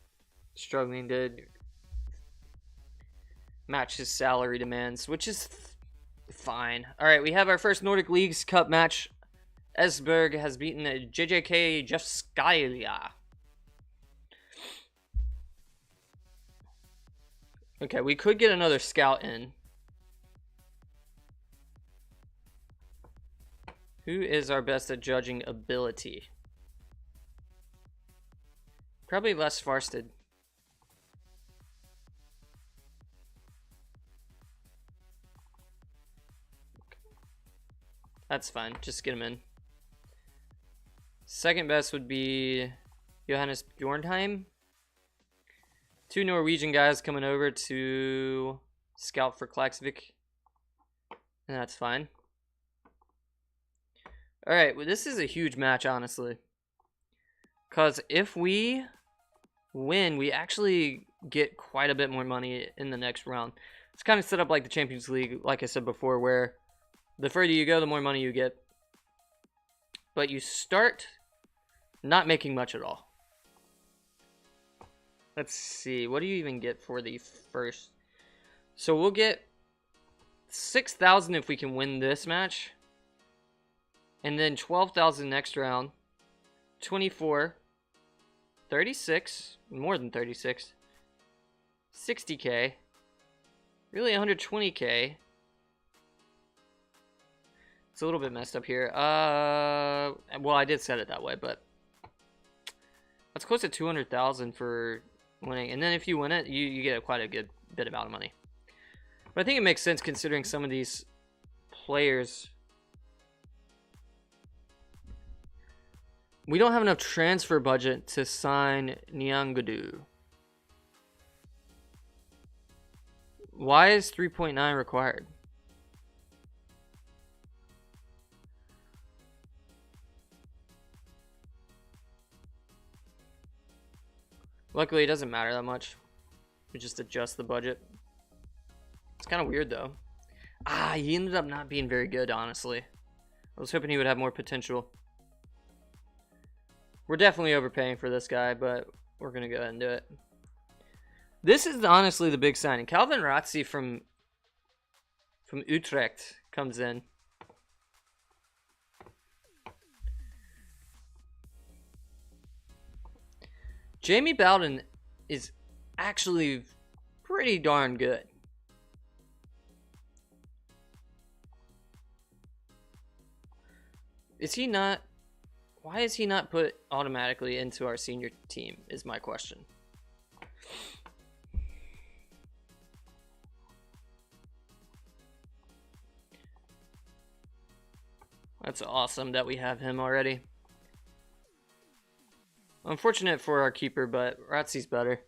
struggling to match his salary demands, which is fine. All right, we have our first Nordic Leagues Cup match. Esbjerg has beaten JJK Jeffskaya. Okay, we could get another scout in. Who is our best at judging ability? Probably Les Farsted. That's fine. Just get him in. Second best would be Johannes Bjornheim. 2 Norwegian guys coming over to scout for Klaksvík. And that's fine. Alright, well, this is a huge match, honestly. Because if we win, we actually get quite a bit more money in the next round. It's kind of set up like the Champions League, like I said before, where the further you go, the more money you get. But you start not making much at all. Let's see. What do you even get for the first? So we'll get 6,000 if we can win this match. And then 12,000 next round. 24. 36. More than 36. 60K. Really 120K. It's a little bit messed up here. Well, I did set it that way, but that's close to 200,000 for winning. And then if you win it, you get quite a good bit amount of money. But I think it makes sense considering some of these players. We don't have enough transfer budget to sign Nyangadu. Why is 3.9 required? Luckily, it doesn't matter that much. We just adjust the budget. It's kind of weird, though. He ended up not being very good, honestly. I was hoping he would have more potential. We're definitely overpaying for this guy, but we're going to go ahead and do it. This is honestly the big signing. Calvin Ratzi from Utrecht comes in. Jamie Bowden is actually pretty darn good. Is he not? Why is he not put automatically into our senior team is my question. That's awesome that we have him already. Unfortunate for our keeper, but Ratzi's better.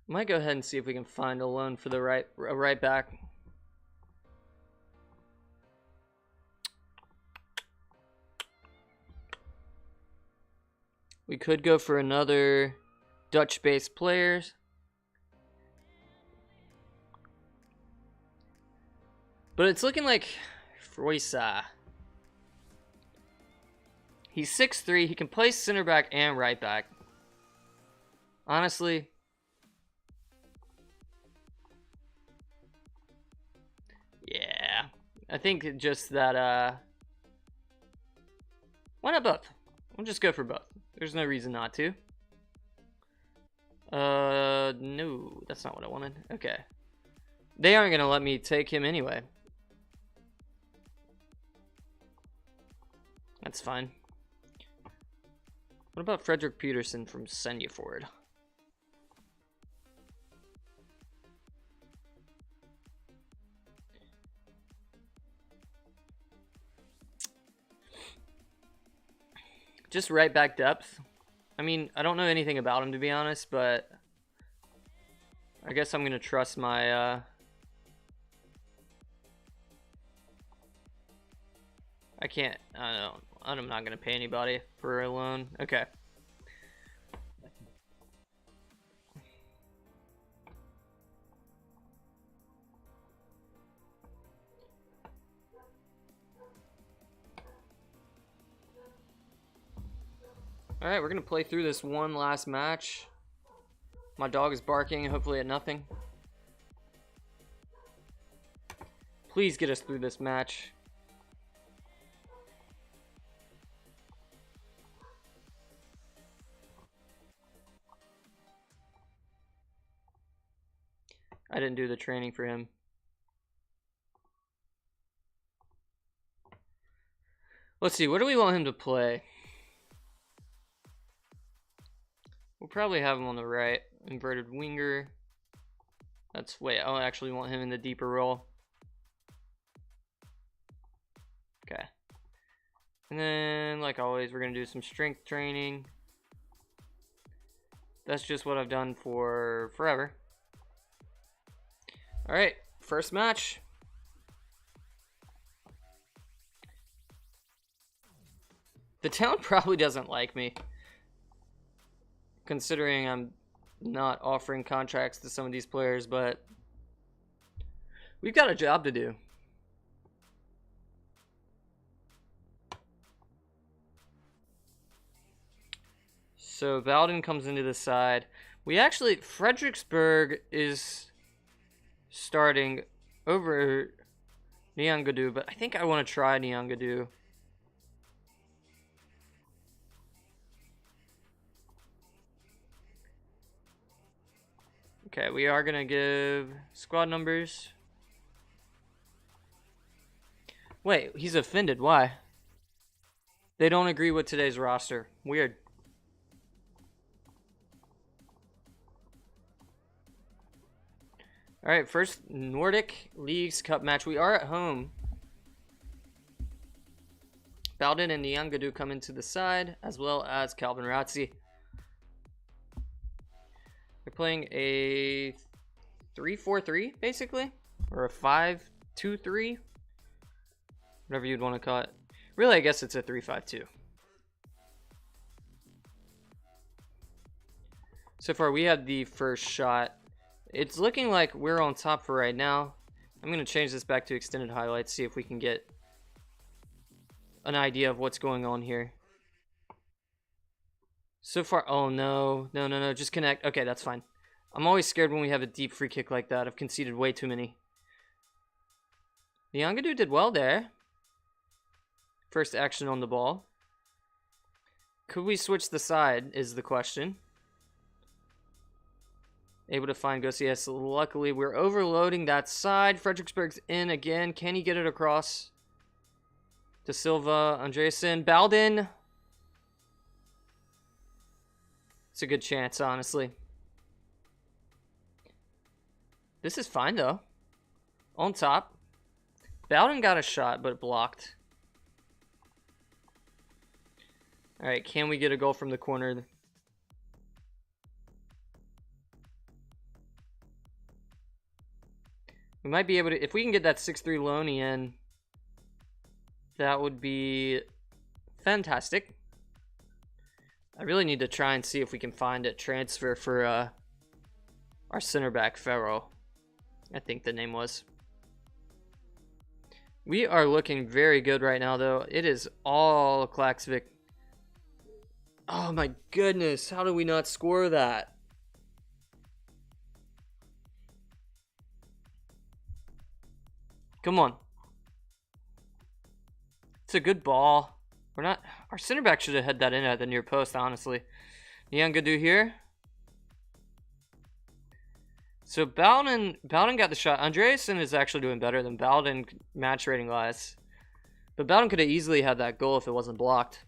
Might go ahead and see if we can find a loan for the right back. We could go for another Dutch-based player. But it's looking like Froisa. He's 6'3". He can play center back and right back. Honestly, yeah. I think just that, why not both? We'll just go for both. There's no reason not to. No, that's not what I wanted. Okay. They aren't going to let me take him anyway. That's fine. What about Frederick Peterson from Senjeford? Just right back depth. I mean, I don't know anything about him, to be honest, but I guess I'm going to trust my... I can't... I don't know. I'm not going to pay anybody for a loan. Okay. Alright, we're going to play through this one last match. My dog is barking, hopefully at nothing. Please get us through this match. I didn't do the training for him. Let's see, what do we want him to play? We'll probably have him on the right. Inverted winger. Wait, I actually want him in the deeper role. Okay. And then, like always, we're going to do some strength training. That's just what I've done for forever. Alright, first match. The town probably doesn't like me, considering I'm not offering contracts to some of these players, but we've got a job to do. So Valden comes into the side. We actually, Fredericksburg is starting over Nyangadu, but I think I want to try Nyangadu. Okay, we are going to give squad numbers. Wait, he's offended. Why? They don't agree with today's roster. Weird. All right, first Nordic Leagues Cup match. We are at home. Bowden and Nyangadu come into the side, as well as Calvin Ratzi. They're playing a 3-4-3, basically, or a 5-2-3, whatever you'd want to call it. Really, I guess it's a 3-5-2. So far, we had the first shot. It's looking like we're on top for right now. I'm going to change this back to extended highlights, see if we can get an idea of what's going on here. So far, oh no, no, just connect. Okay, that's fine. I'm always scared when we have a deep free kick like that. I've conceded way too many. Nyangadu did well there. First action on the ball. Could we switch the side is the question. Able to find Ghost. Yes, luckily we're overloading that side. Fredericksburg's in again. Can he get it across? De Silva, Andreasen, Bowden. It's a good chance, honestly. This is fine, though. On top. Bowden got a shot, but it blocked. Alright, can we get a goal from the corner? We might be able to... If we can get that 6-3 Loney in, that would be fantastic. I really need to try and see if we can find a transfer for our center back, Faroe. I think the name was. We are looking very good right now, though. It is all Klaksvík. Oh my goodness, how do we not score that? Come on. It's a good ball. We're not... Our center back should have had that in at the near post, honestly. Nyangadu here. So Bowden got the shot. Andreasen is actually doing better than Bowden match rating wise. But Bowden could have easily had that goal if it wasn't blocked.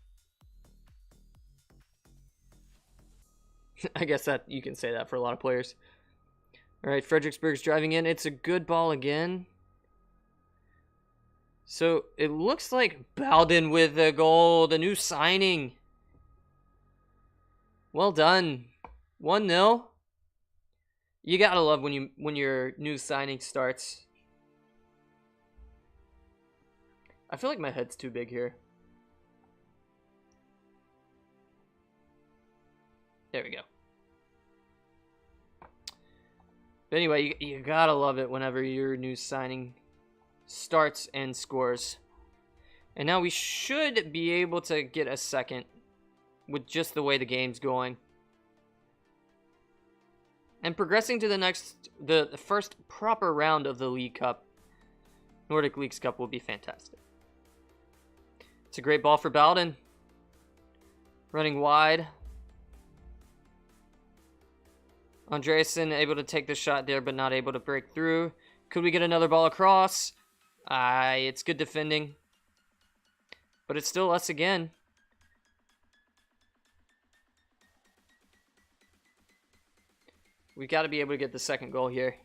I guess that you can say that for a lot of players. Alright, Fredericksburg's driving in. It's a good ball again. So it looks like Bowden with the goal, the new signing. Well done. 1-0. You gotta love when your new signing starts. I feel like my head's too big here. There we go. But anyway, you gotta love it whenever your new signing starts and scores. And now we should be able to get a second with just the way the game's going. And progressing to the first proper round of the League Cup, Nordic Leagues Cup, will be fantastic. It's a great ball for Bowden. Running wide. Andreasen able to take the shot there, but not able to break through. Could we get another ball across? It's good defending. But it's still us again. We got to be able to get the second goal here.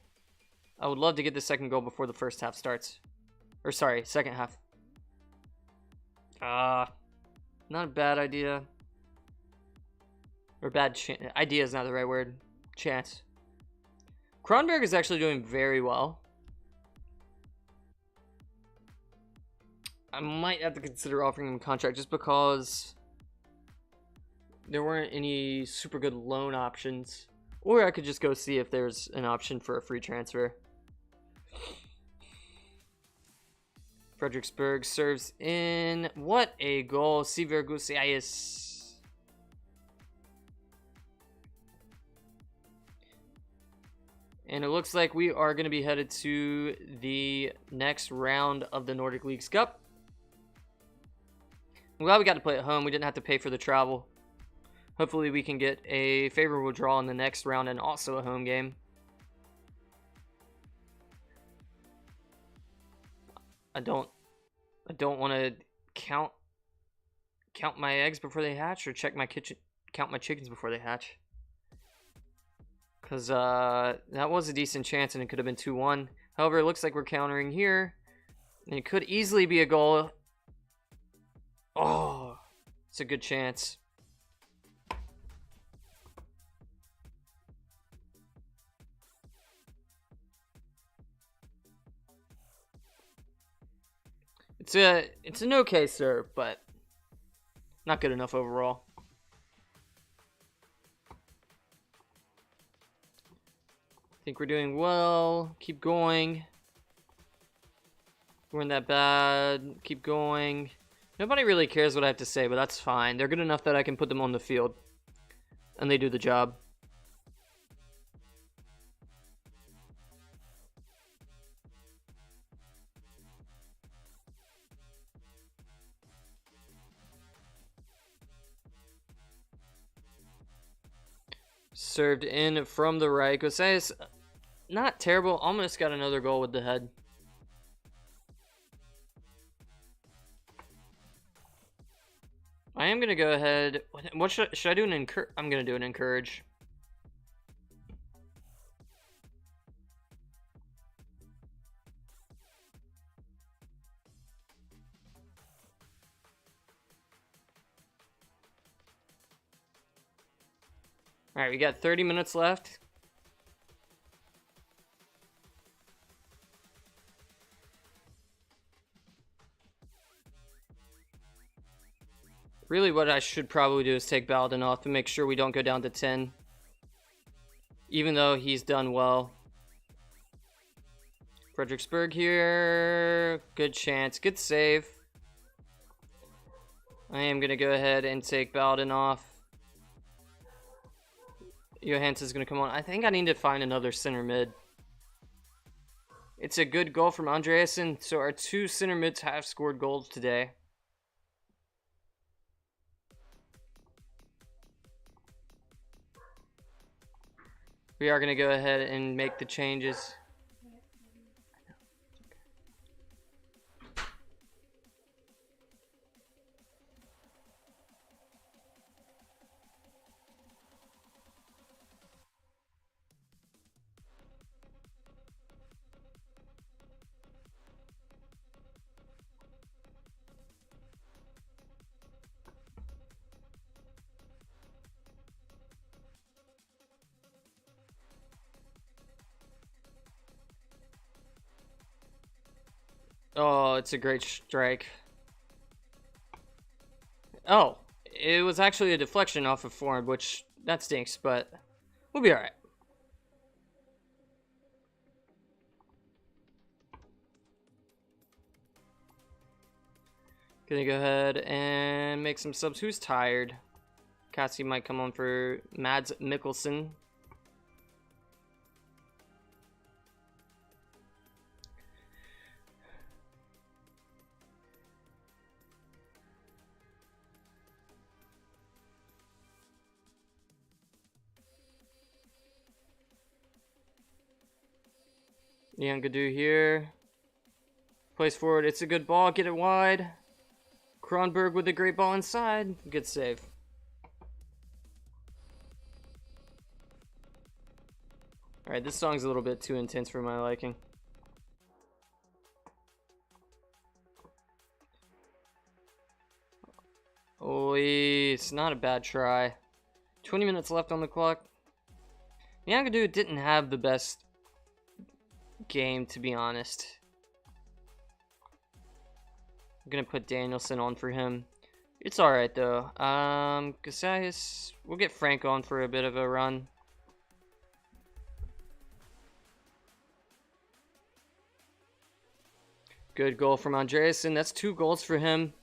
I would love to get the second goal before the first half starts. Or sorry, second half. Not a bad idea. Or bad idea is not the right word. Chance. Kronberg is actually doing very well. I might have to consider offering him a contract just because there weren't any super good loan options. Or I could just go see if there's an option for a free transfer. Fredericksburg serves in. What a goal. Siver Gusiais. And it looks like we are going to be headed to the next round of the Nordic Leagues Cup. I'm glad we got to play at home. We didn't have to pay for the travel. Hopefully we can get a favorable draw in the next round and also a home game. I don't want to count my eggs before they hatch or count my chickens before they hatch. Because that was a decent chance and it could have been 2-1. However, it looks like we're countering here. And it could easily be a goal. Oh, it's a good chance. It's an okay serve, but not good enough overall. think we're doing well. Keep going. We're in that bad. Keep going. Nobody really cares what I have to say, but that's fine. They're good enough that I can put them on the field. And they do the job. Served in from the right. Gosais, not terrible. Almost got another goal with the head. I am going to go ahead. What should I do? I'm going to do an encourage. All right, we got 30 minutes left. Really, what I should probably do is take Baladin off to make sure we don't go down to 10. Even though he's done well. Fredericksburg here. Good chance. Good save. I am going to go ahead and take Baladin off. Johansson's going to come on. I think I need to find another center mid. It's a good goal from Andreasen. So our two center mids have scored goals today. We are going to go ahead and make the changes. Oh, it's a great strike. Oh, it was actually a deflection off of forward, which that stinks, but we'll be all right. Gonna go ahead and make some subs. Who's tired? Cassie might come on for Mads Mikkelsen. Yangadu here. Plays forward. It's a good ball. Get it wide. Kronberg with a great ball inside. Good save. Alright, this song's a little bit too intense for my liking. Oh, it's not a bad try. 20 minutes left on the clock. Yangadu didn't have the best game, to be honest. I'm gonna put Danielson on for him. It's alright though. Casillas, we'll get Frank on for a bit of a run. Good goal from Andreasen. That's 2 goals for him.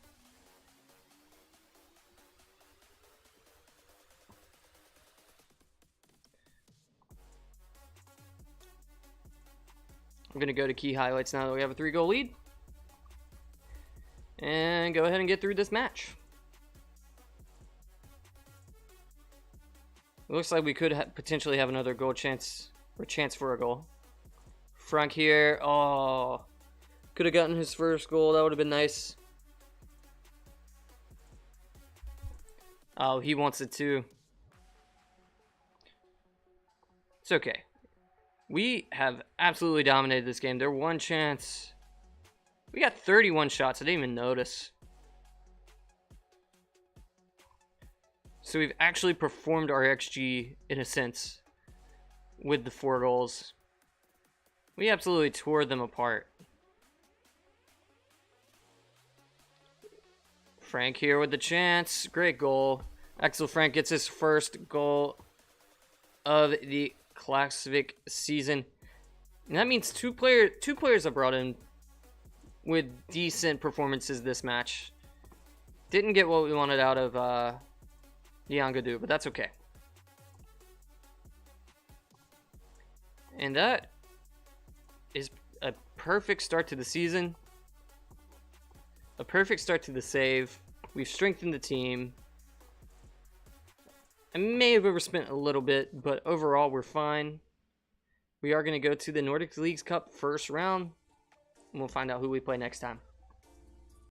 I'm going to go to key highlights now that we have a 3-goal lead. And go ahead and get through this match. It looks like we could potentially have another goal chance, or chance for a goal. Frank here. Oh, could have gotten his first goal. That would have been nice. Oh, he wants it too. It's okay. We have absolutely dominated this game. Their one chance. We got 31 shots. I didn't even notice. So we've actually performed our XG in a sense with the 4 goals. We absolutely tore them apart. Frank here with the chance. Great goal. Axel Frank gets his first goal of the Klaksvík season. And that means two players are brought in with decent performances this match. Didn't get what we wanted out of Yangadu, but that's okay. And that is a perfect start to the season. A perfect start to the save. We've strengthened the team. I may have overspent a little bit, but overall we're fine. We are going to go to the Nordic Leagues Cup first round, and we'll find out who we play next time.